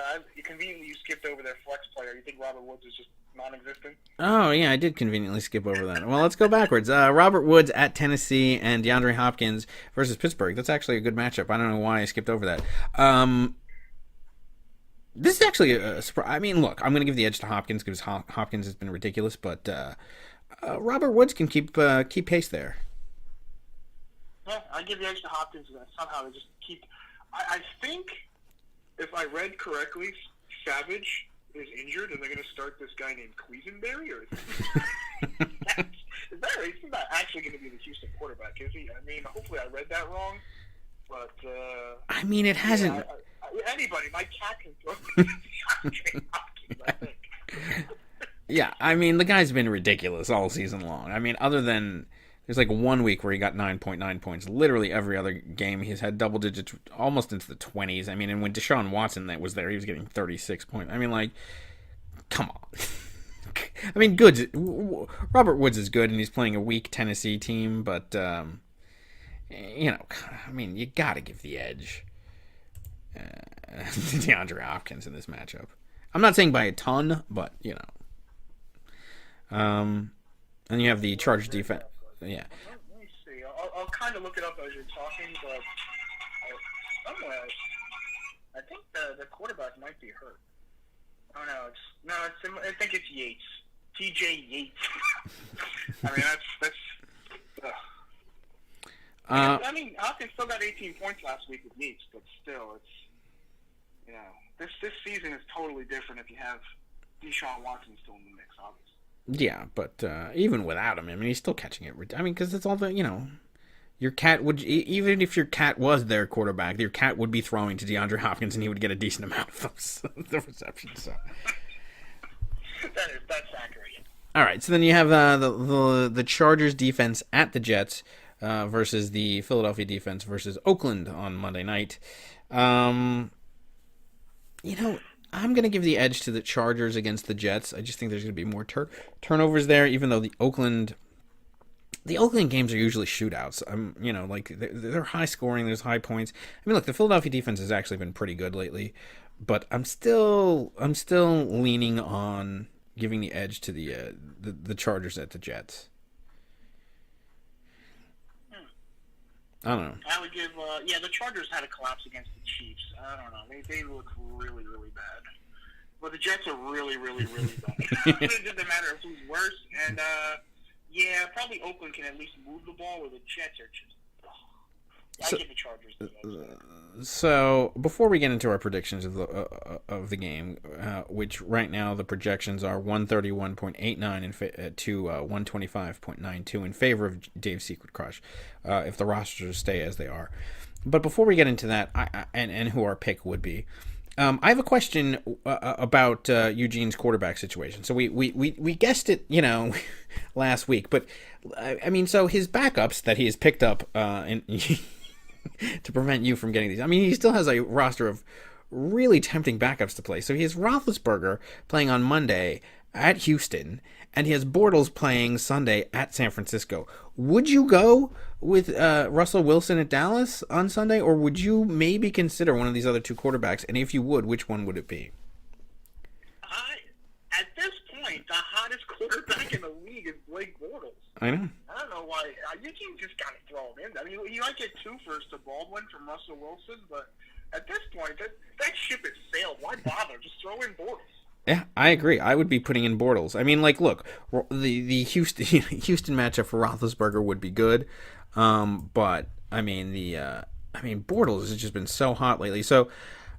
conveniently you skipped over their flex player. You think Robert Woods is just non-existent? Oh, yeah, I did conveniently skip over that. Well, let's go backwards. Robert Woods at Tennessee and DeAndre Hopkins versus Pittsburgh. That's actually a good matchup. I don't know why I skipped over that. This is actually a surprise. I mean, look, I'm going to give the edge to Hopkins because Hopkins has been ridiculous, but Robert Woods can keep pace there. Yeah, I give the edge to Hopkins. Somehow they just keep... I think... If I read correctly, Savage is injured, and they're going to start this guy named Quisenberry, or he's not actually going to be the Houston quarterback, is he? I mean, hopefully I read that wrong, but I mean, it hasn't. Anybody, my cat can throw Hopkins, I think. Yeah, I mean, the guy's been ridiculous all season long. I mean, other than there's like 1 week where he got 9.9 points. Literally every other game he's had double digits, almost into the 20s. I mean, and when Deshaun Watson was there, he was getting 36 points. I mean, like, come on. I mean, Robert Woods is good, and he's playing a weak Tennessee team, but, you know, I mean, you got to give the edge to DeAndre Hopkins in this matchup. I'm not saying by a ton, but, you know. And you have the Chargers defense. Yeah. Let me see. I'll kind of look it up as you're talking, but somewhere I think the quarterback might be hurt. Oh no, I think it's Yates. TJ Yates. I mean that's. I mean, Hopkins still got 18 points last week with Yates, but still, it's this season is totally different if you have Deshaun Watson still in the mix, obviously. Yeah, but even without him, I mean, he's still catching it. I mean, because it's all the, your cat would, even if your cat was their quarterback, your cat would be throwing to DeAndre Hopkins and he would get a decent amount of the receptions. So. That's accurate. Yeah. All right, so then you have the Chargers defense at the Jets versus the Philadelphia defense versus Oakland on Monday night. I'm going to give the edge to the Chargers against the Jets. I just think there's going to be more turnovers there, even though the Oakland games are usually shootouts. Like they're high scoring, there's high points. I mean, look, the Philadelphia defense has actually been pretty good lately, but I'm still leaning on giving the edge to the Chargers at the Jets. I don't know. I would give, the Chargers had a collapse against the Chiefs. I don't know. They look really, really bad. But the Jets are really, really, really bad. It doesn't matter if who's worse. And, probably Oakland can at least move the ball, where the Jets are just... I give the Chargers the edge. So, before we get into our predictions of the game, which right now the projections are 131.89 to 125.92 in favor of Dave's Secret Crush, if the rosters stay as they are. But before we get into that, and who our pick would be, I have a question about Eugene's quarterback situation. So we guessed it, last week, but I mean, so his backups that he has picked up to prevent you from getting these. I mean, he still has a roster of really tempting backups to play. So he has Roethlisberger playing on Monday at Houston, and he has Bortles playing Sunday at San Francisco. Would you go with Russell Wilson at Dallas on Sunday, or would you maybe consider one of these other two quarterbacks? And if you would, which one would it be? At this point, the hottest quarterback in the league is Blake Bortles. I know. I don't know why. You can just got to throw him in. I mean, you might get 2 firsts to Baldwin from Russell Wilson, but at this point, that ship has sailed. Why bother? Just throw in Bortles. Yeah, I agree. I would be putting in Bortles. I mean, like, look, the Houston matchup for Roethlisberger would be good, but I mean Bortles has just been so hot lately. So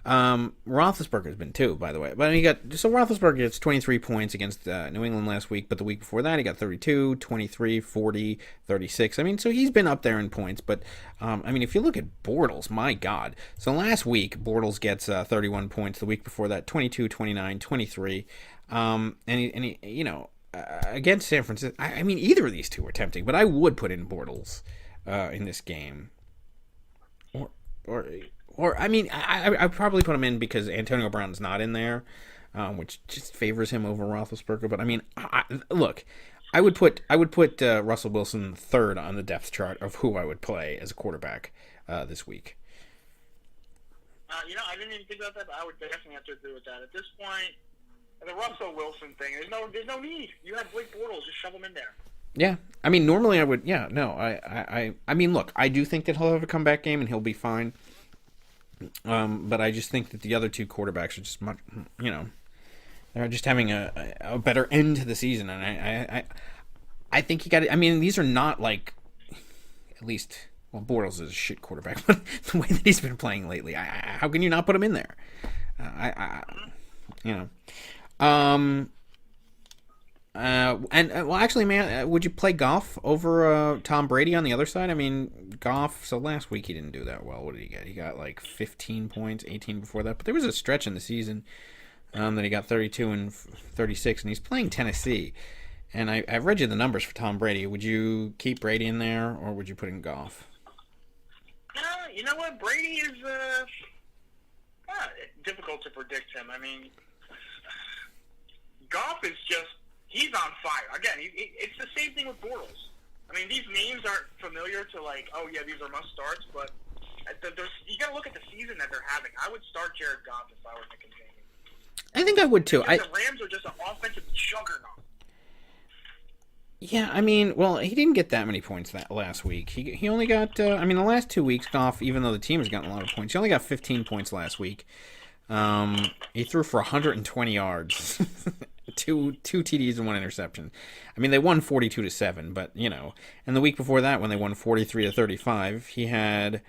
Roethlisberger has been too, by the way. But Roethlisberger gets 23 points against New England last week, but the week before that he got 32, 23, 40, 36. I mean, so he's been up there in points. But I mean, if you look at Bortles, my God. So last week Bortles gets 31 points. The week before that, 22, 29, 23. And he against San Francisco. I mean, either of these two are tempting, but I would put in Bortles in this game. Or I mean, I'd probably put him in because Antonio Brown's not in there, which just favors him over Roethlisberger. But I mean, look, I would put Russell Wilson third on the depth chart of who I would play as a quarterback this week. I didn't even think about that, but I would definitely have to agree with that. At this point, the Russell Wilson thing, there's no need. You have Blake Bortles, just shove him in there. Yeah, I mean, normally I would. Yeah, no, I mean, look, I do think that he'll have a comeback game and he'll be fine. But I just think that the other two quarterbacks are just much, they're just having a better end to the season, and I think you got. I mean, these are not like, at least, well, Bortles is a shit quarterback, but the way that he's been playing lately, how can you not put him in there? Well, actually, man, would you play Goff over Tom Brady on the other side? I mean, Goff, so last week he didn't do that well. What did he get? He got like 15 points, 18 before that. But there was a stretch in the season Then he got 32 and 36, and he's playing Tennessee. And I've read you the numbers for Tom Brady. Would you keep Brady in there, or would you put in Goff? You know what? Brady is difficult to predict him. I mean, Goff is he's on fire. Again, it's the same thing with Bortles. I mean, these names aren't familiar to oh yeah, these are must starts, but you got to look at the season that they're having. I would start Jared Goff if I were Nick and Jamie. I think I would too. The Rams are just an offensive juggernaut. Yeah, I mean, well, he didn't get that many points that last week. He only got, the last 2 weeks, Goff, even though the team has gotten a lot of points, he only got 15 points last week. He threw for 120 yards, two TDs and 1 interception. I mean, they won 42-7, but, and the week before that, when they won 43-35, he had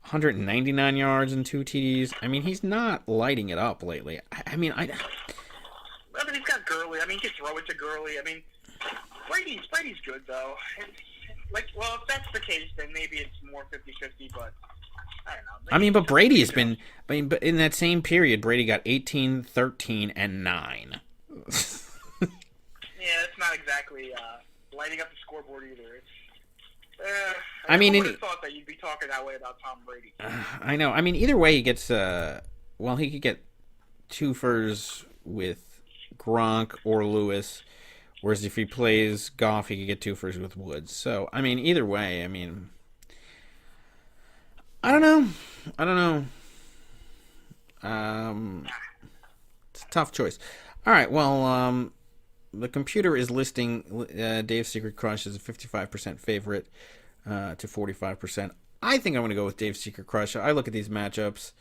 199 yards and 2 TDs. I mean, he's not lighting it up lately. I mean, he's got Gurley. I mean, he can throw it to Gurley. I mean, Brady's good, though. Well, if that's the case, then maybe it's more 50-50, but I don't know. I mean, but Brady has been... but in that same period, Brady got 18, 13, and 9. Yeah, that's not exactly lighting up the scoreboard either. I would have thought that you'd be talking that way about Tom Brady. I know. I mean, either way, he gets... he could get 2-fers with Gronk or Lewis... Whereas if he plays Goff, he could get 2-fers with Woods. So, I mean, either way, I mean... I don't know. It's a tough choice. All right, well, the computer is listing Dave's Secret Crush as a 55% favorite to 45%. I think I'm going to go with Dave's Secret Crush. I look at these matchups.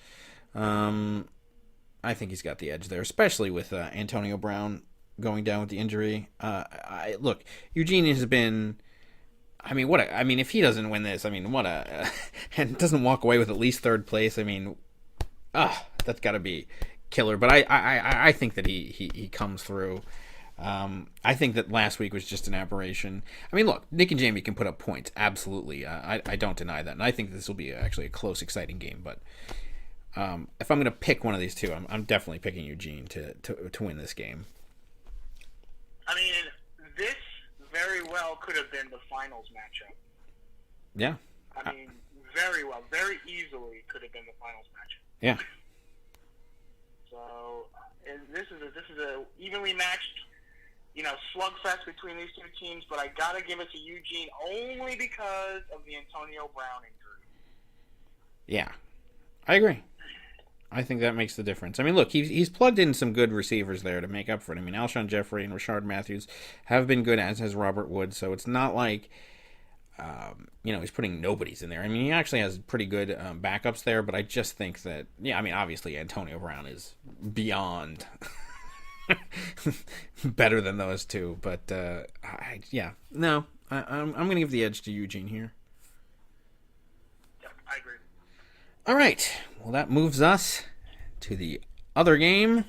I think he's got the edge there, especially with Antonio Brown going down with the injury. Look, Eugene has been... if he doesn't win this, and doesn't walk away with at least 3rd place, that's got to be killer. But I think that he comes through. I think that last week was just an aberration. I mean, look, Nick and Jamie can put up points, absolutely. I don't deny that, and I think this will be actually a close, exciting game. But if I'm going to pick one of these two, I'm definitely picking Eugene to win this game. I mean, this very well could have been the finals matchup. Yeah. I mean, very well, very easily could have been the finals matchup. Yeah. So, and this is a evenly matched, slugfest between these two teams. But I gotta give it to Eugene only because of the Antonio Brown injury. Yeah, I agree. I think that makes the difference. I mean, look, he's plugged in some good receivers there to make up for it. I mean, Alshon Jeffrey and Rashard Matthews have been good, as has Robert Woods, so it's not like, he's putting nobodies in there. I mean, he actually has pretty good backups there, but I just think that, obviously Antonio Brown is beyond better than those two, but, I'm going to give the edge to Eugene here. Yeah, I agree. All right. Well, that moves us to the other game.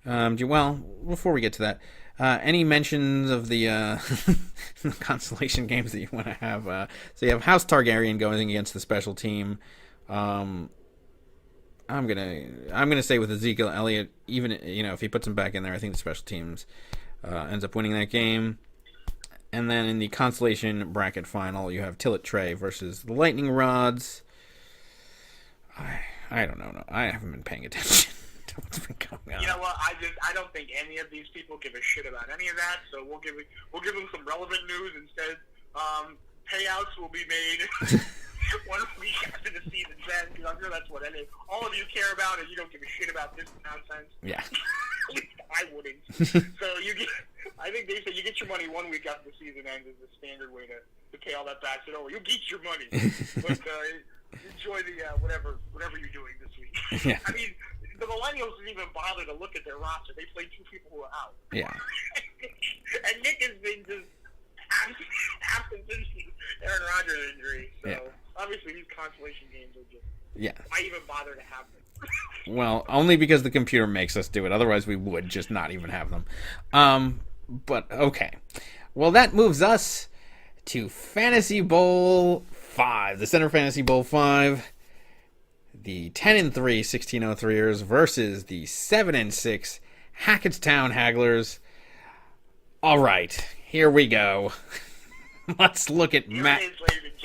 Before we get to that, any mentions of the consolation games that you want to have? So you have House Targaryen going against the special team. I'm gonna say with Ezekiel Elliott, even if he puts him back in there, I think the special teams ends up winning that game. And then in the consolation bracket final, you have Tillett Trey versus the Lightning Rods. I don't know. No, I haven't been paying attention to what's been going on. You know what? I don't think any of these people give a shit about any of that. So we'll give them some relevant news instead. Payouts will be made 1 week after the season's end, because I'm sure that's what all of you care about, and you don't give a shit about this nonsense. Yeah. I wouldn't. So I think they say you get your money 1 week after the season ends is the standard way to pay all that back. So you get your money, but enjoy the whatever you're doing this week. Yeah. I mean, the Millennials didn't even bother to look at their roster. They played 2 people who are out. Yeah. And Nick has been just absent since Aaron Rodgers' injury. So obviously these consolation games are just. Yeah. Why even bother to have them? Well, only because the computer makes us do it. Otherwise, we would just not even have them. But okay. Well, that moves us to Fantasy Bowl 5, the Center Fantasy Bowl 5. the 10-3 1603ers versus the 7-6 Hackettstown Hagglers. All right, here we go. Let's look at Matt. Here it is, ladies and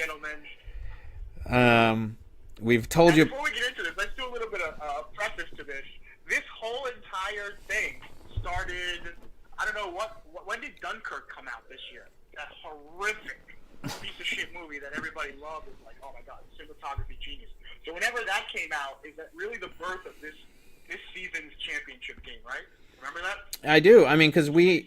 gentlemen. We've told you. Before we get into this, let's do a little bit of preface to this. This whole entire thing started. I don't know when did Dunkirk come out this year? That horrific piece of shit movie that everybody loved. Is like, oh my god, cinematography genius. So whenever that came out, is that really the birth of this season's championship game, right? Remember that? I do. I mean, we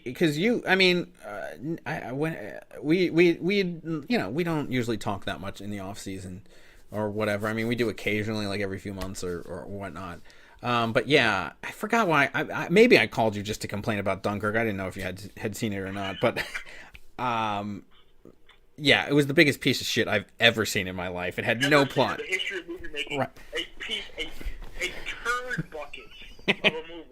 don't usually talk that much in the off season or whatever. I mean, we do occasionally, like every few months or whatnot. But yeah, I forgot why. Maybe I called you just to complain about Dunkirk. I didn't know if you had seen it or not. But yeah, it was the biggest piece of shit I've ever seen in my life. It had no plot. The history of movie making, right. a turd bucket of a movie.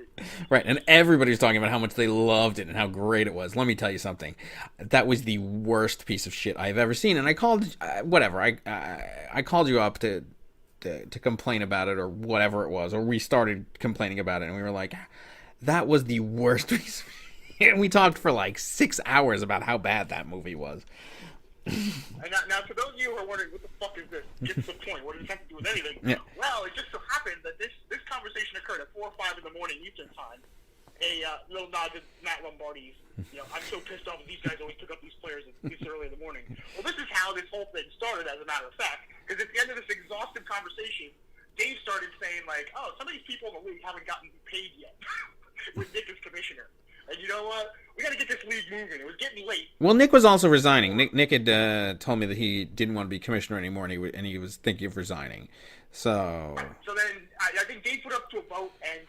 Right, and everybody was talking about how much they loved it and how great it was. Let me tell you something. That was the worst piece of shit I've ever seen. And I called, I called you up to complain about it or whatever it was. Or we started complaining about it and we were like, that was the worst piece of shit. And we talked for like 6 hours about how bad that movie was. And now, for those of you who are wondering, what the fuck is this? Get to the point. What does it have to do with anything? Yeah. Well, it just so happened that this conversation occurred at 4 or 5 in the morning Eastern time. A little nod to Matt Lombardi's, I'm so pissed off that these guys always pick up these players this early in the morning. Well, this is how this whole thing started, as a matter of fact, because at the end of this exhaustive conversation, Dave started saying, like, oh, some of these people in the league haven't gotten paid yet with Nick as commissioner. And you know what? We got to get this league moving. It was getting late. Well, Nick was also resigning. Nick had told me that he didn't want to be commissioner anymore, and he was thinking of resigning. So then I think Dave put up to a vote, and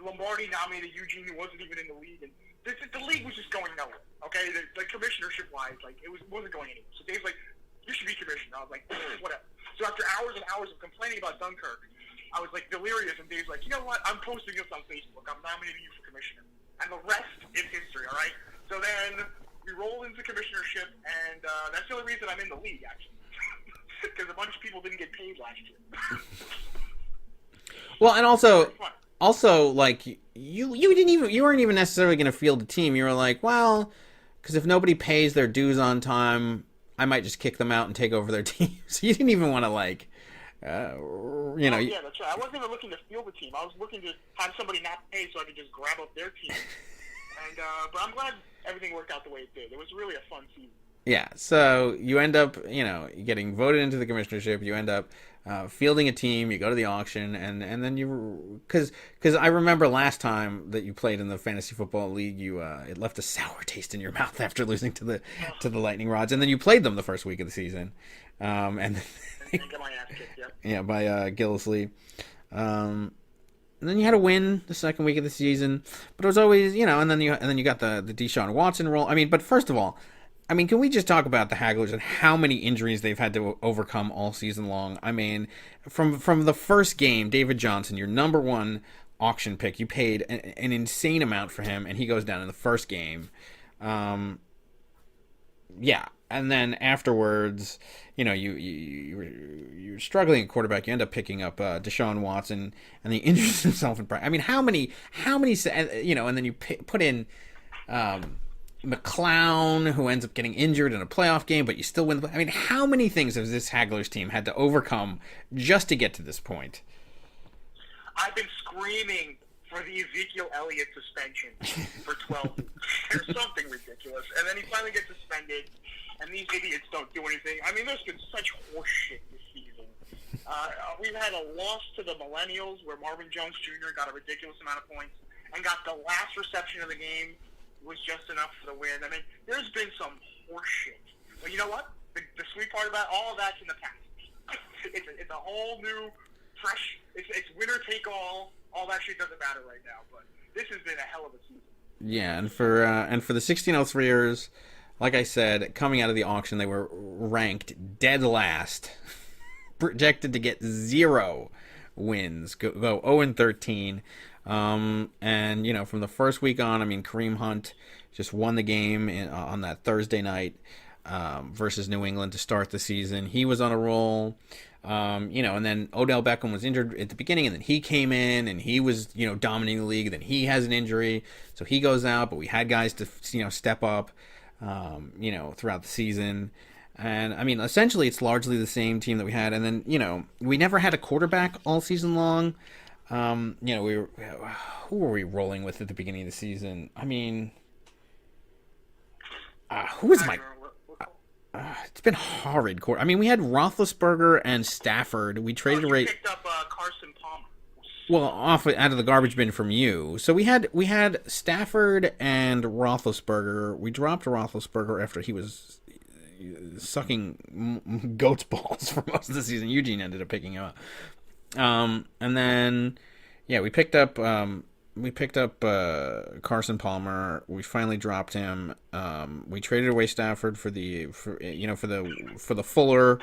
Lombardi nominated Eugene, who wasn't even in the league. And the league was just going nowhere. Okay, the commissionership-wise, like it wasn't going anywhere. So Dave's like, "You should be commissioner." I was like, "Whatever." So after hours and hours of complaining about Dunkirk, I was like delirious, and Dave's like, "You know what? I'm posting this on Facebook. I'm nominating you for commissioner." And the rest is history, all right? So then we roll into commissionership, and that's the only reason I'm in the league, actually. Because a bunch of people didn't get paid last year. Well, and also like you weren't even necessarily going to field a team. You were like, well, because if nobody pays their dues on time, I might just kick them out and take over their team. So you didn't even want to yeah, that's right. I wasn't even looking to field the team. I was looking to have somebody not pay so I could just grab up their team. And but I'm glad everything worked out the way it did. It was really a fun season. Yeah, so you end up, getting voted into the commissionership. You end up fielding a team. You go to the auction, and then you, because I remember last time that you played in the fantasy football league, it left a sour taste in your mouth after losing to the Lightning Rods, and then you played them the first week of the season, and get my ass kicked, yeah. Yeah, by Gillisley. And then you had a win the second week of the season, but it was always, and then you got the Deshaun Watson role. I mean, but first of all, can we just talk about the Hagglers and how many injuries they've had to overcome all season long? I mean, from the first game, David Johnson, your number one auction pick, you paid an insane amount for him, and he goes down in the first game. Yeah, and then afterwards, you're struggling at quarterback. You end up picking up Deshaun Watson, and he injures himself in practice. I mean, how many, and then you put in McClown, who ends up getting injured in a playoff game, but you still win. I mean, how many things has this Hagglers team had to overcome just to get to this point? I've been screaming for the Ezekiel Elliott suspension for 12 weeks. There's something ridiculous. And then he finally gets suspended, and these idiots don't do anything. I mean, there's been such horseshit this season. We've had a loss to the Millennials where Marvin Jones Jr. got a ridiculous amount of points and got the last reception of the game was just enough for the win. I mean, there's been some horseshit. But you know what? The sweet part about all of that's in the past. It's a whole new, fresh, it's winner take all. All that shit doesn't matter right now, but this has been a hell of a season. Yeah, and for the 1603ers, like I said, coming out of the auction, they were ranked dead last, projected to get 0 wins, go 0-13. And from the first week on, Kareem Hunt just won the game on that Thursday night versus New England to start the season. He was on a roll. And then Odell Beckham was injured at the beginning, and then he came in, and he was, dominating the league. Then he has an injury, so he goes out. But we had guys to, step up, throughout the season. And, I mean, essentially it's largely the same team that we had. And then, we never had a quarterback all season long. Who were we rolling with at the beginning of the season? I mean, who was my... it's been horrid. I mean, we had Roethlisberger and Stafford. We traded you picked up Carson Palmer. Well, out of the garbage bin from you. So we had Stafford and Roethlisberger. We dropped Roethlisberger after he was sucking goat's balls for most of the season. Eugene ended up picking him up. And then, we picked up Carson Palmer. We finally dropped him. We traded away Stafford for the Fuller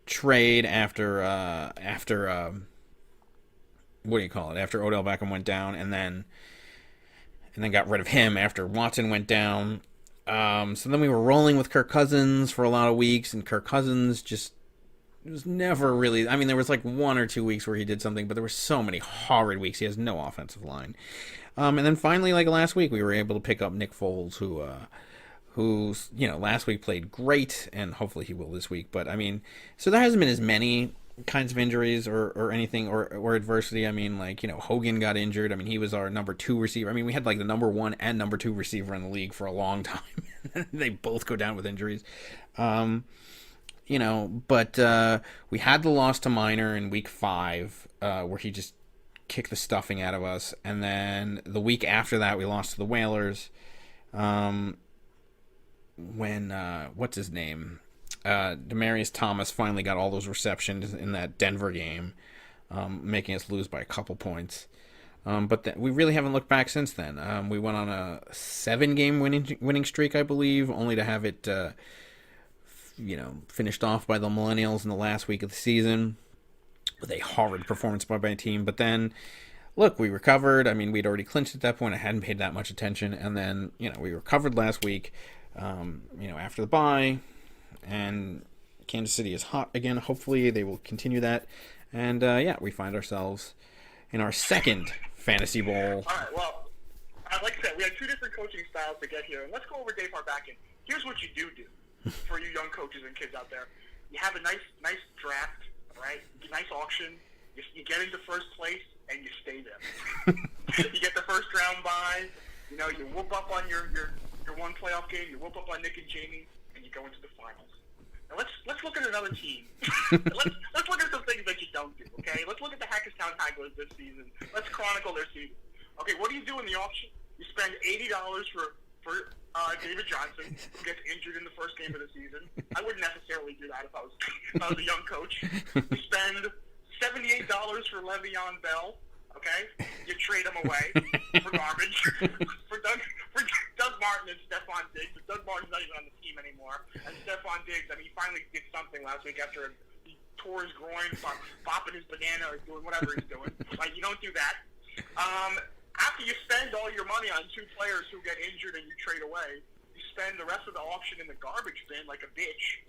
trade after what do you call it? After Odell Beckham went down, and then got rid of him after Watson went down. So then we were rolling with Kirk Cousins for a lot of weeks, and Kirk Cousins just was never really... I mean, there was like 1 or 2 weeks where he did something, but there were so many horrid weeks. He has no offensive line. And then finally, like last week, we were able to pick up Nick Foles, who last week played great, and hopefully he will this week. But, I mean, so there hasn't been as many kinds of injuries or anything or adversity. I mean, Hogan got injured. I mean, he was our number 2 receiver. I mean, we had like the number 1 and number 2 receiver in the league for a long time. They both go down with injuries. But we had the loss to Minor in week 5, where he just kicked the stuffing out of us. And then the week after that, we lost to the Whalers. When what's his name? Demaryius Thomas finally got all those receptions in that Denver game, making us lose by a couple points. But we really haven't looked back since then. We went on a 7-game winning streak, I believe, only to have it, finished off by the Millennials in the last week of the season with a horrid performance by my team. But then, look, we recovered. I mean, we'd already clinched at that point. I hadn't paid that much attention. And then, we recovered last week, after the bye. And Kansas City is hot again. Hopefully they will continue that. And, we find ourselves in our second Fantasy Bowl. All right, well, like I said, we had 2 different coaching styles to get here. And let's go over Dave Harbakin. Here's what you do for you young coaches and kids out there. You have a nice draft, right? Nice auction. You get into first place, and you stay there. You get the first round bye. You whoop up on your one playoff game. You whoop up on Nick and Jamie, and you go into the finals. Now let's look at another team. let's look at some things that you don't do. Okay, let's look at the Hackettstown Hagglers this season. Let's chronicle their season. Okay, what do you do in the auction? You spend $80 for David Johnson, who gets injured in the first game of the season. I wouldn't necessarily do that if I was a young coach. You spend $78 for Le'Veon Bell. Okay, you trade him away for garbage. for Doug Martin and Stephon Diggs. But Doug Martin's not even on the team anymore. And Stephon Diggs, I mean, he finally did something last week after he tore his groin, bopping his banana or doing whatever he's doing. Like, you don't do that. After you spend all your money on 2 players who get injured and you trade away, you spend the rest of the auction in the garbage bin like a bitch,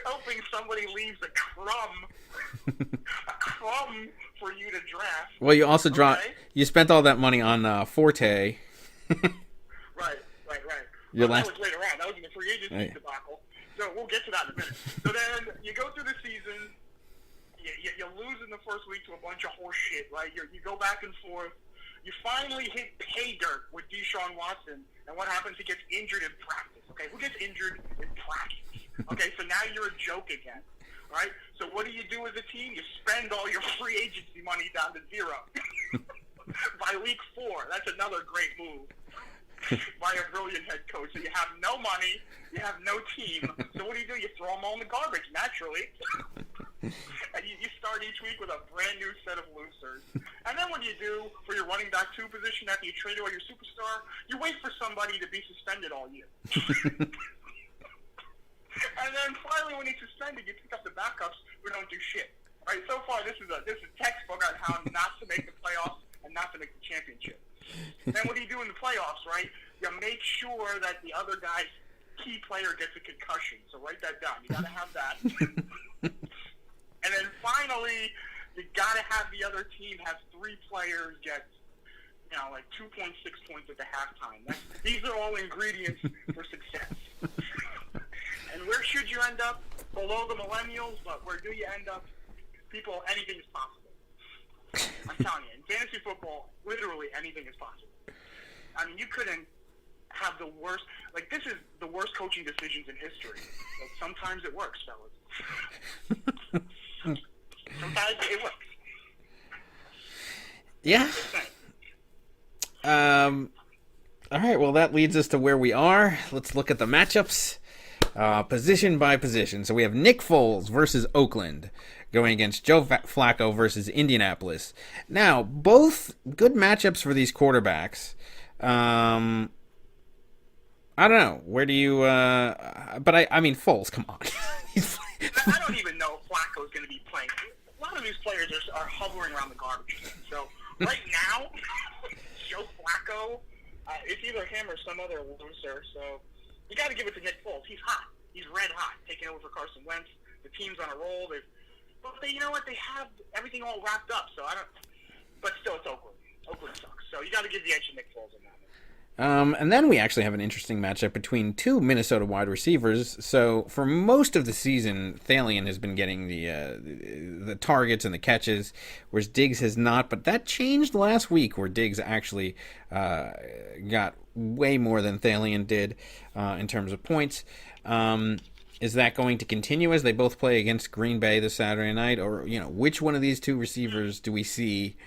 hoping somebody leaves a crumb for you to draft. Well, you also you spent all that money on Forte. Right. That was later on. That was in the free agency debacle. So we'll get to that in a minute. So then you go through the season. You lose in the first week to a bunch of horse shit, right? You go back and forth. You finally hit pay dirt with Deshaun Watson, and what happens? He gets injured in practice. Okay, who gets injured in practice? Okay, so now you're a joke again, right? So what do you do as a team? You spend all your free agency money down to 0 by week 4. That's another great move by a brilliant head coach. So you have no money, you have no team. So what do? You throw them all in the garbage, naturally. And you start each week with a brand new set of losers. And then what do you do for your running back 2 position after you trade away your superstar? You wait for somebody to be suspended all year. And then finally, when he's suspended, you pick up the backups who don't do shit. All right, so far this is textbook on how not to make the playoffs and not to make the championship. Then what do you do in the playoffs, right? You make sure that the other guy's key player gets a concussion. So write that down. You got to have that. finally, you got to have the other team have 3 players get, like 2.6 points at the halftime. These are all ingredients for success. And where should you end up? Below the millennials, but where do you end up? People, anything is possible. I'm telling you, in fantasy football, literally anything is possible. I mean, you couldn't have the worst, this is the worst coaching decisions in history. But sometimes it works, fellas. Sometimes it works. Yeah. All right, well, that leads us to where we are. Let's look at the matchups, position by position. So we have Nick Foles versus Oakland going against Joe Flacco versus Indianapolis. Now, both good matchups for these quarterbacks. I don't know. Where do you... but I mean, Foles, come on. I don't even know if Flacco's going to be playing. A lot of these players are hovering around the garbage can. So, right now, Joe Flacco, it's either him or some other loser. So, you got to give it to Nick Foles. He's hot. He's red hot, taking over for Carson Wentz. The team's on a roll. But you know what? They have everything all wrapped up. So, I don't... But still, it's Oakland. Oakland sucks. So, you got to give the edge to Nick Foles on that. And then we actually have an interesting matchup between 2 Minnesota wide receivers. So for most of the season, Thalian has been getting the targets and the catches, whereas Diggs has not. But that changed last week, where Diggs actually got way more than Thalian did in terms of points. Is that going to continue as they both play against Green Bay this Saturday night, or which one of these 2 receivers do we see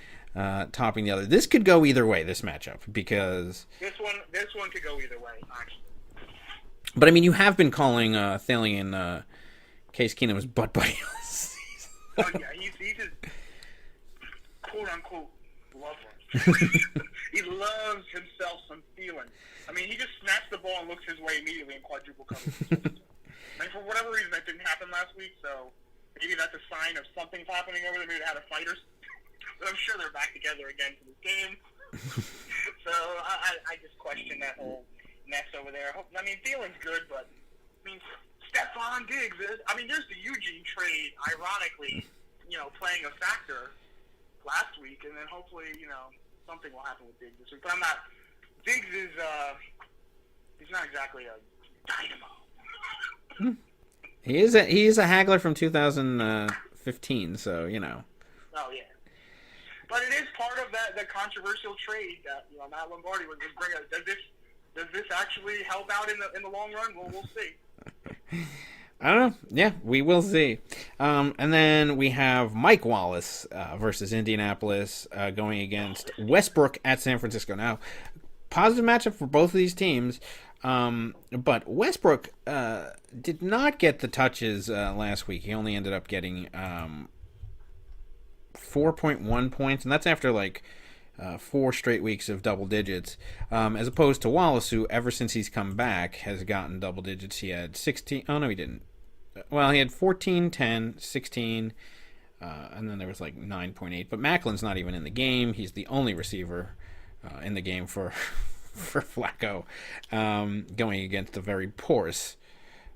topping the other? This could go either way, this matchup, because this one could go either way, actually. But I mean, you have been calling Thalian Case Keenum's butt buddy. Oh yeah, he's his quote unquote lover. He loves himself some feeling. I mean, he just snatched the ball and looks his way immediately in quadruple coverage. And for whatever reason, that didn't happen last week. So maybe that's a sign of something's happening over there. Maybe they had a fight or something. But I'm sure they're back together again for this game. So I just question that whole mess over there. I mean, Thielen's good, but I mean, Stephon Diggs is. I mean, there's the Eugene trade, ironically, playing a factor last week, and then hopefully, something will happen with Diggs this week. But I'm not. Diggs is. He's not exactly a dynamo. He is a haggler from 2015, so Oh yeah. But it is part of the controversial trade that Matt Lombardi was just bringing. Does this actually help out in the long run? Well, we'll see. I don't know. Yeah, we will see. And then we have Mike Wallace versus Indianapolis going against Westbrook at San Francisco. Now, positive matchup for both of these teams. But Westbrook did not get the touches last week. He only ended up getting 4.1 points, and that's after 4 straight weeks of double digits, as opposed to Wallace, who ever since he's come back has gotten double digits. He had 16. Oh no, he didn't. Well, he had 14, 10, 16, and then there was 9.8. But Macklin's not even in the game. He's the only receiver in the game for Flacco, going against the very porous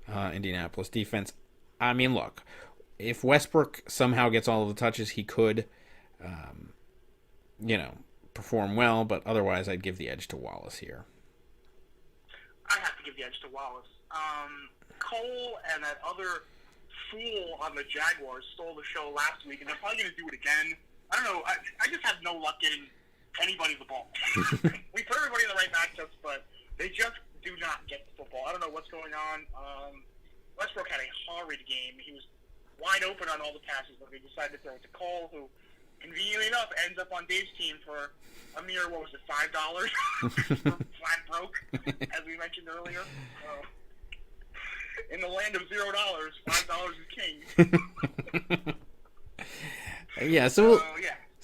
Indianapolis defense. I mean, look, if Westbrook somehow gets all of the touches, he could, perform well, but otherwise I'd give the edge to Wallace here. I have to give the edge to Wallace. Cole and that other fool on the Jaguars stole the show last week, and they're probably going to do it again. I don't know. I just have no luck getting anybody the ball. We put everybody in the right matchups, but they just do not get the football. I don't know what's going on. Westbrook had a horrid game. He was wide open on all the passes, but they decided to throw it to Cole, who, conveniently enough, ends up on Dave's team for a mere, $5? Flat broke, as we mentioned earlier. In the land of $0, $5 is king. Yeah, so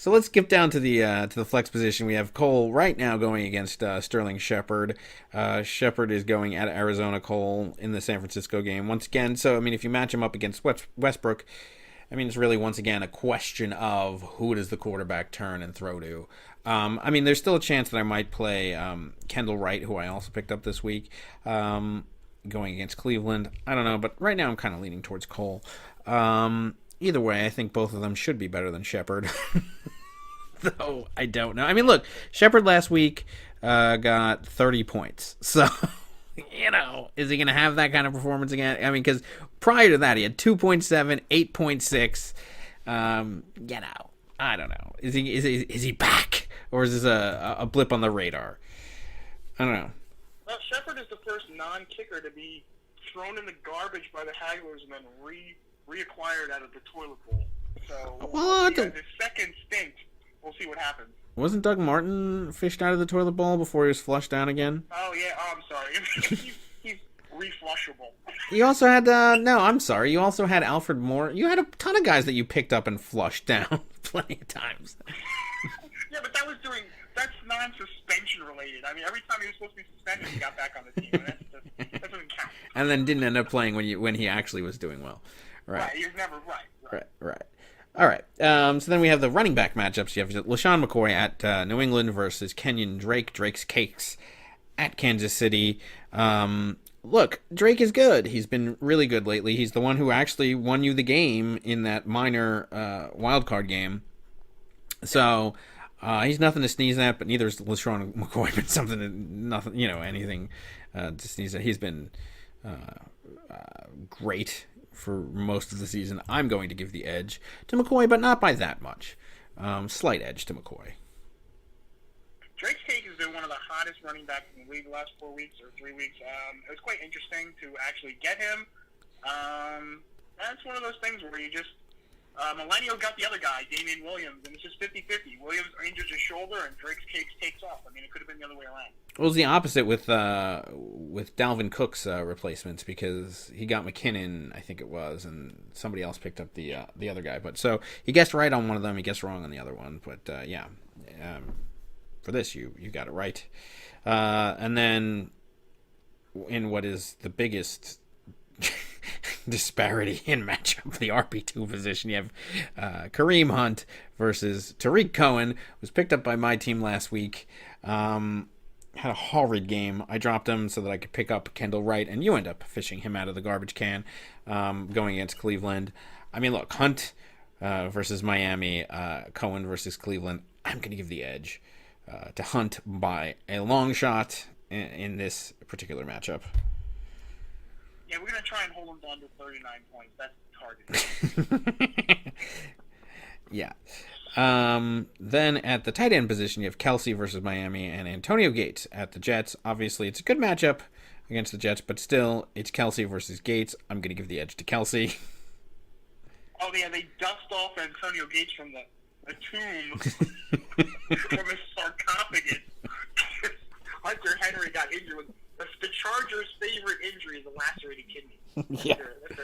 let's skip down to the flex position. We have Cole right now going against Sterling Shepard. Shepard is going at Arizona. Cole in the San Francisco game once again. So I mean, if you match him up against Westbrook, I mean, it's really once again a question of who does the quarterback turn and throw to. I mean, there's still a chance that I might play Kendall Wright, who I also picked up this week, going against Cleveland. I don't know, but right now I'm kind of leaning towards Cole. Either way, I think both of them should be better than Shepard. Though I don't know. I mean, look, Shepard last week got 30 points. So, is he going to have that kind of performance again? I mean, because prior to that, he had 2.7, 8.6. I don't know. Is he back? Or is this a blip on the radar? I don't know. Well, Shepard is the first non-kicker to be thrown in the garbage by the Hagglers and then reacquired out of the toilet bowl. So, his second stint, we'll see what happens. Wasn't Doug Martin fished out of the toilet bowl before he was flushed down again? Oh, yeah. Oh, I'm sorry. he's reflushable. You also had, I'm sorry. You also had Alfred Moore. You had a ton of guys that you picked up and flushed down plenty of times. Yeah, but that's non-suspension related. I mean, every time he was supposed to be suspended, he got back on the team. And that doesn't count. And then didn't end up playing when he actually was doing well. Right. He was never right. Right. All right. So then we have the running back matchups. You have LaShawn McCoy at New England versus Kenyon Drake. Drake's Cakes at Kansas City. Look, Drake is good. He's been really good lately. He's the one who actually won you the game in that minor wildcard game. So he's nothing to sneeze at, but neither is LaShawn McCoy. But anything to sneeze at. He's been great for most of the season. I'm going to give the edge to McCoy, but not by that much. Slight edge to McCoy. Drake's Cake has been one of the hottest running backs in the league the last 4 weeks or 3 weeks. It was quite interesting to actually get him. That's one of those things where you just Millennial got the other guy, Damian Williams, and it's just 50-50. Williams injures his shoulder, and Drake's Cakes takes off. I mean, it could have been the other way around. It was the opposite with Dalvin Cook's replacements, because he got McKinnon, I think it was, and somebody else picked up the other guy. But so he guessed right on one of them, he guessed wrong on the other one. But for this, you got it right. And then in what is the biggest disparity in matchup, the RB2 position, you have Kareem Hunt versus Tariq Cohen, was picked up by my team last week. Had a horrid game. I dropped him so that I could pick up Kendall Wright, and you end up fishing him out of the garbage can, going against Cleveland. I mean, look, Hunt versus Miami, Cohen versus Cleveland. I'm going to give the edge to Hunt by a long shot in this particular matchup. Yeah, we're going to try and hold him down to 39 points. That's the target. Yeah. Then at the tight end position, you have Kelsey versus Miami and Antonio Gates at the Jets. Obviously, it's a good matchup against the Jets, but still, it's Kelsey versus Gates. I'm going to give the edge to Kelsey. Oh, yeah, they dust off Antonio Gates from the tomb from his sarcophagus. Hunter Henry got injured with the Chargers' favorite injury is a lacerated kidney. Yeah. They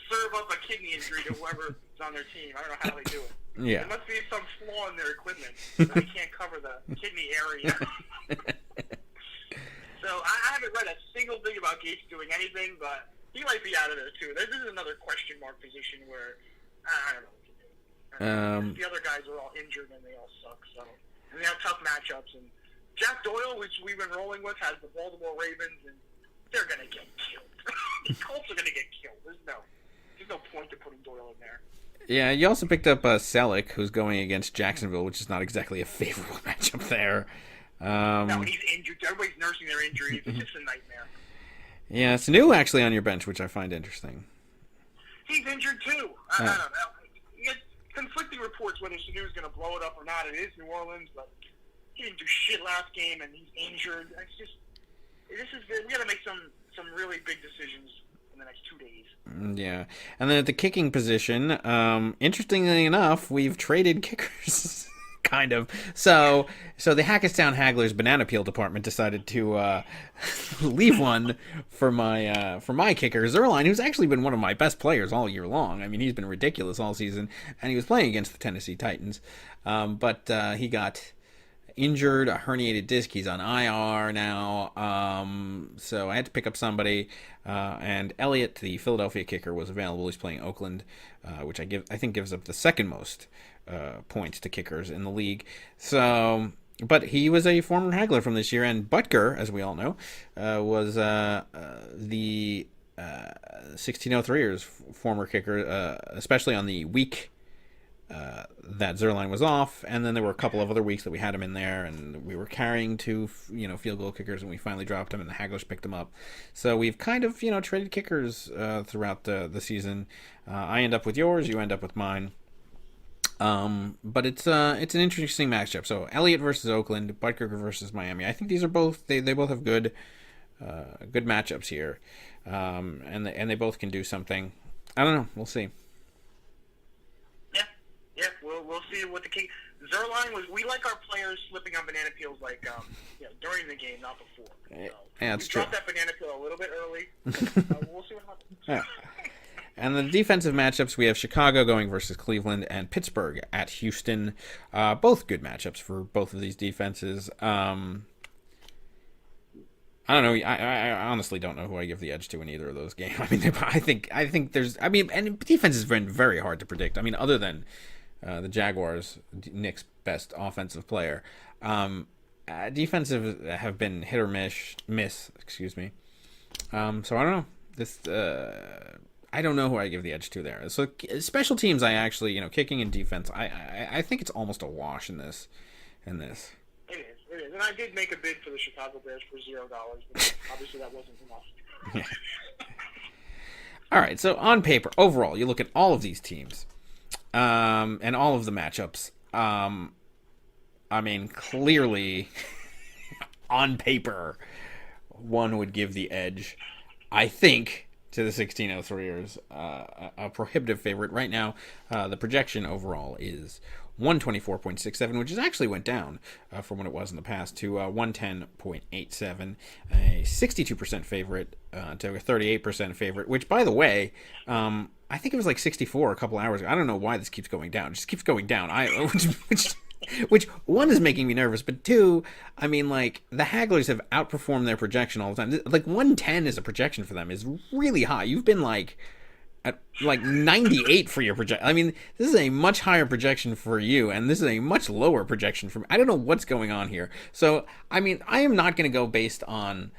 serve up a kidney injury to whoever's on their team. I don't know how they do it. Yeah. There must be some flaw in their equipment. They can't cover the kidney area. So I haven't read a single thing about Gates doing anything, but he might be out of there too. This is another question mark position where I don't know what to do. The other guys are all injured and they all suck. So and they have tough matchups. And Jack Doyle, which we've been rolling with, has the Baltimore Ravens, and they're going to get killed. The Colts are going to get killed. There's no point to putting Doyle in there. Yeah, you also picked up Selleck, who's going against Jacksonville, which is not exactly a favorable matchup there. No, he's injured. Everybody's nursing their injuries. It's just a nightmare. Yeah, Sanu actually on your bench, which I find interesting. He's injured too. I don't know. You get conflicting reports whether Sanu's going to blow it up or not. It is New Orleans, but he didn't do shit last game, and he's injured. We got to make some really big decisions in the next 2 days. Yeah, and then at the kicking position, interestingly enough, we've traded kickers, kind of. So the Hackettstown Hagglers banana peel department decided to leave one for my kicker, Zerline, who's actually been one of my best players all year long. I mean, he's been ridiculous all season, and he was playing against the Tennessee Titans, but he got injured, a herniated disc. He's on IR now, so I had to pick up somebody, and Elliott, the Philadelphia kicker, was available. He's playing Oakland, which I think gives up the second most points to kickers in the league. So, but he was a former Haggler from this year, and Butker, as we all know, was the 1603ers, former kicker, especially on the week that Zerline was off, and then there were a couple of other weeks that we had him in there, and we were carrying two, field goal kickers, and we finally dropped him, and the Hagglers picked him up. So we've kind of, traded kickers throughout the season. I end up with yours, you end up with mine. But it's an interesting matchup. So Elliott versus Oakland, Butker versus Miami. I think these are both they both have good matchups here, and they both can do something. I don't know. We'll see. Yeah, we'll see what the king. Zerline was. We like our players slipping on banana peels during the game, not before. So yeah, that's true. We dropped that banana peel a little bit early. We'll see what happens. Yeah. And the defensive matchups, we have Chicago going versus Cleveland and Pittsburgh at Houston. Both good matchups for both of these defenses. I don't know. I honestly don't know who I give the edge to in either of those games. I mean, I think there's. I mean, and defense has been very hard to predict. I mean, other than the Jaguars, Nick's best offensive player, defensive have been hit or miss. Excuse me. So I don't know. I don't know who I give the edge to there. So special teams, I actually, kicking and defense, I think it's almost a wash in this. It is. And I did make a bid for the Chicago Bears for $0, but obviously that wasn't enough. Yeah. All right, so on paper, overall, you look at all of these teams, and all of the matchups. I mean, clearly, on paper, one would give the edge, I think, to the 1603ers, a prohibitive favorite. Right now, the projection overall is 124.67, which actually went down from what it was in the past to 110.87, a 62% favorite to a 38% favorite, which, by the way, I think it was like 64 a couple hours ago. I don't know why this keeps going down. It just keeps going down. Which one is making me nervous, but two, I mean, like, the Hagglers have outperformed their projection all the time. Like, 110 as a projection for them is really high. You've been like at like 98 for your projection. I mean, this is a much higher projection for you, and this is a much lower projection for me. I don't know what's going on here. So, I mean, I am not going to go based on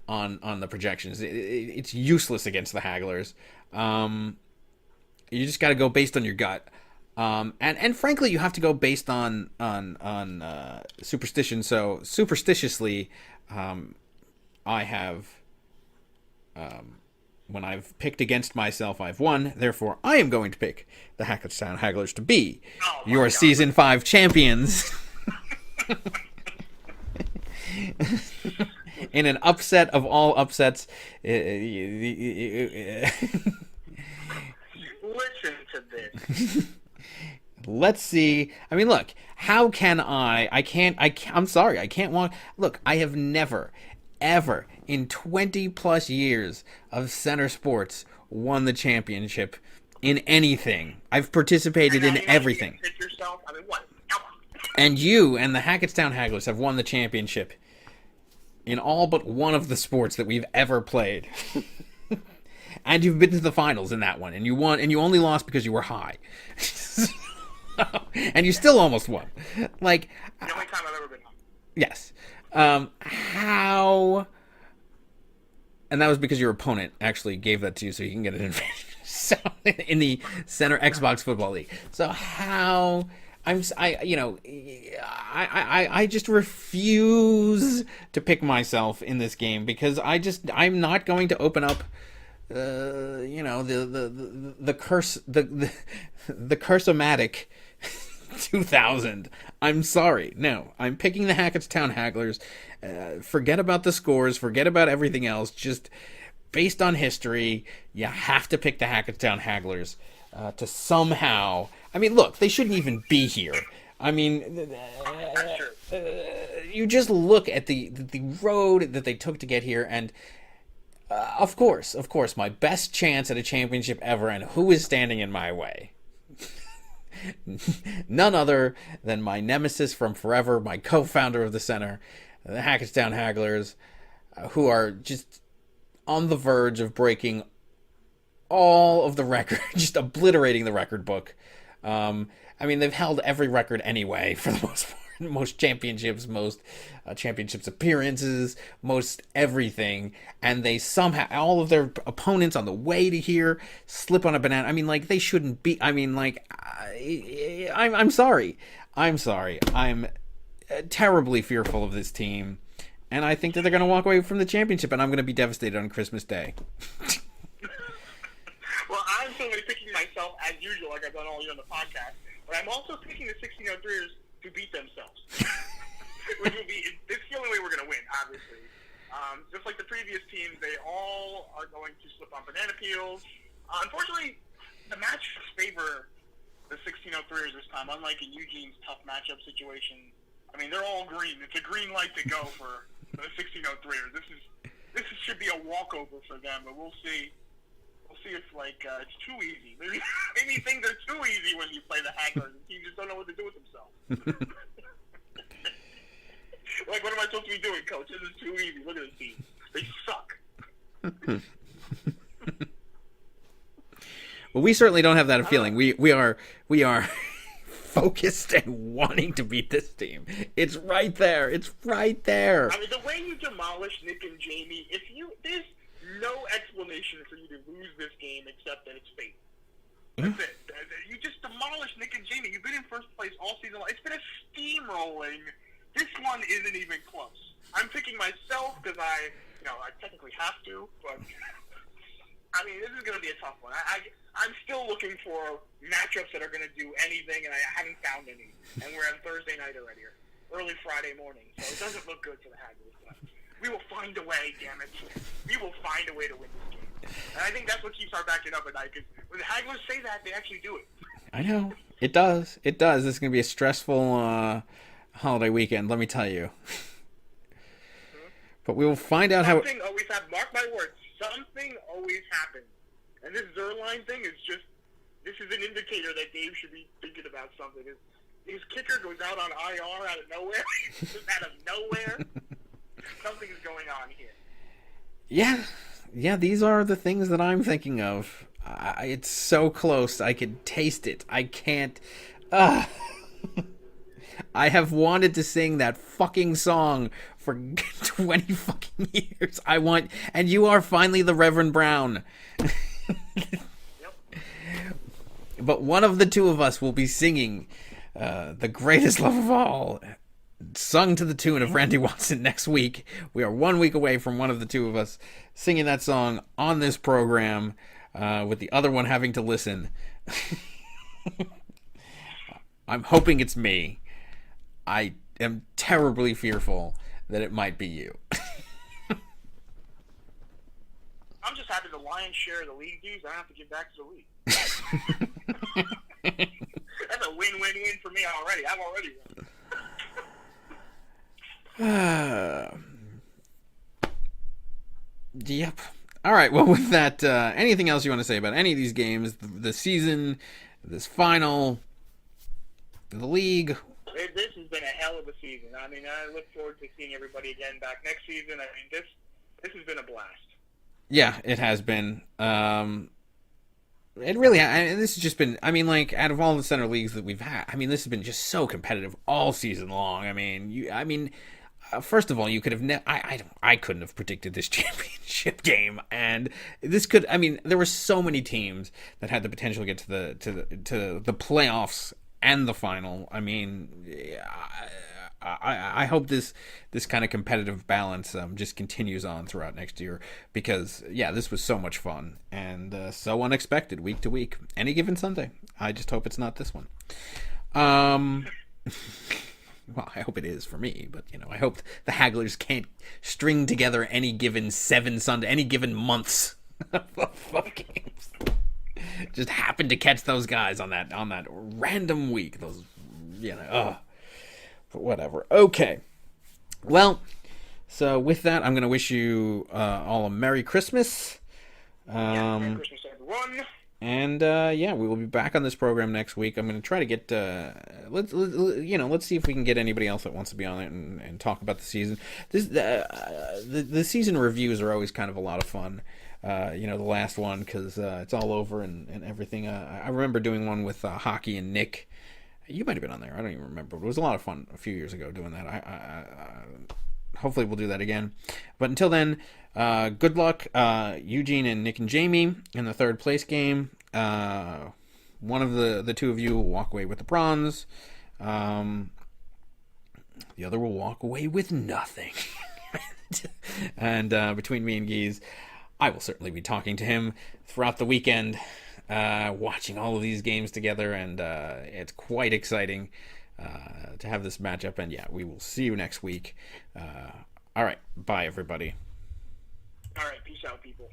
the projections. It's useless against the Hagglers. You just got to go based on your gut. And frankly, you have to go based on superstition. So superstitiously, I have, when I've picked against myself, I've won. Therefore, I am going to pick the Hackettstown Hagglers to be your Season 5 champions. In an upset of all upsets. Listen to this. Let's see. I mean, look, how can I'm sorry, I can't want. Look, I have never, ever, in 20 plus years of center sports, won the championship in anything. I've participated in everything. I mean, what? Come on. And you and the Hackettstown Hagglers have won the championship in all but one of the sports that we've ever played. And you've been to the finals in that one, and you won, and you only lost because you were high. And you still almost won. Like, the only time I've ever been high. Yes. How? And that was because your opponent actually gave that to you, so you can get an advantage. So in the Center Xbox Football League. So how? I just refuse to pick myself in this game because I'm not going to open up. The curse-o-matic 2000. I'm sorry. No, I'm picking the Hackettstown Hagglers. Forget about the scores. Forget about everything else. Just based on history, you have to pick the Hackettstown Hagglers to somehow. I mean, look, they shouldn't even be here. I mean, you just look at the road that they took to get here, and. Of course, my best chance at a championship ever, and who is standing in my way? None other than my nemesis from forever, my co-founder of the center, the Hackettstown Hagglers, who are just on the verge of breaking all of the record, just obliterating the record book. I mean, they've held every record anyway, for the most part. most championships, most championships appearances, most everything, and they somehow, all of their opponents on the way to here slip on a banana. I mean, like, they shouldn't be. I mean, like, I'm sorry. I'm sorry. I'm terribly fearful of this team, and I think that they're going to walk away from the championship, and I'm going to be devastated on Christmas Day. Well, I'm certainly picking myself as usual, like I've done all year on the podcast, but I'm also picking the 1603ers to beat themselves. Which will be, it's the only way we're going to win, obviously. Just like the previous teams, they all are going to slip on banana peels. Unfortunately, the matchups favor the 1603ers this time, unlike in Eugene's tough matchup situation. I mean, they're all green. It's a green light to go for the 1603ers. This should be a walkover for them, but we'll see. We'll see if, like, it's too easy. Maybe things are too easy when you play the Hagglers, and teams just don't know what to do with themselves. Like, what am I supposed to be doing, Coach? This is too easy. Look at this team. They suck. Well, we certainly don't have that feeling. We are focused and wanting to beat this team. It's right there. It's right there. I mean, the way you demolish Nick and Jamie, there's no explanation for you to lose this game except that it's fate. That's it. You just demolished Nick and Jamie. You've been in first place all season long. It's been a steamrolling. This one isn't even close. I'm picking myself because I technically have to, but I mean, this is going to be a tough one. I'm still looking for matchups that are going to do anything, and I haven't found any. And we're on Thursday night already, or early Friday morning, so it doesn't look good for the Hagglers. But we will find a way, damn it. We will find a way to win this game. And I think that's what keeps our backing up at night, because when the Hagglers say that, they actually do it. I know. It does. It does. This is going to be a stressful holiday weekend, let me tell you. But we will find out how... Something always happens. Mark my words. Something always happens. And this Zerline thing is just... This is an indicator that Dave should be thinking about something. His kicker goes out on IR out of nowhere. Just out of nowhere. Something is going on here. Yeah, these are the things that I'm thinking of. It's so close. I can taste it. I can't... I have wanted to sing that fucking song for 20 fucking years. And you are finally the Reverend Brown. Yep. But one of the two of us will be singing The Greatest Love of All, sung to the tune of Randy Watson next week. We are 1 week away from one of the two of us singing that song on this program, with the other one having to listen. I'm hoping it's me. I am terribly fearful that it might be you. I'm just happy the lion's share of the league dues I have to give back to the league. That's a win-win-win for me already. I'm already won. Yep. All right. Well, with that, anything else you want to say about any of these games, the season, this final, the league? This has been a hell of a season. I mean, I look forward to seeing everybody again back next season. I mean, this has been a blast. Yeah, it has been. It really has. This has just been, I mean, like, out of all the center leagues that we've had, I mean, this has been just so competitive all season long. I mean, first of all, you could have I couldn't have predicted this championship game, and this could, I mean, there were so many teams that had the potential to get to the playoffs and the final. I mean, I hope this kind of competitive balance just continues on throughout next year, because this was so much fun and so unexpected week to week. Any given Sunday. I just hope it's not this one. Well, I hope it is for me, but I hope the Hagglers can't string together any given any given months of games. Just happened to catch those guys on that random week. Those, but whatever. Okay. Well, so with that, I'm going to wish you all a Merry Christmas. Merry Christmas, everyone. And we will be back on this program next week. I'm going to try to get let's see if we can get anybody else that wants to be on it and talk about the season. The season reviews are always kind of a lot of fun. The last one, because it's all over and everything. I remember doing one with Hockey and Nick You might have been on there. I don't even remember. But it was a lot of fun a few years ago doing that. Hopefully we'll do that again. But until then, good luck, Eugene and Nick and Jamie in the third place game. One of the two of you will walk away with the bronze. The other will walk away with nothing. And between me and Geese, I will certainly be talking to him throughout the weekend, watching all of these games together, and it's quite exciting to have this matchup. And yeah, we will see you next week. All right, bye everybody. All right, peace out, people.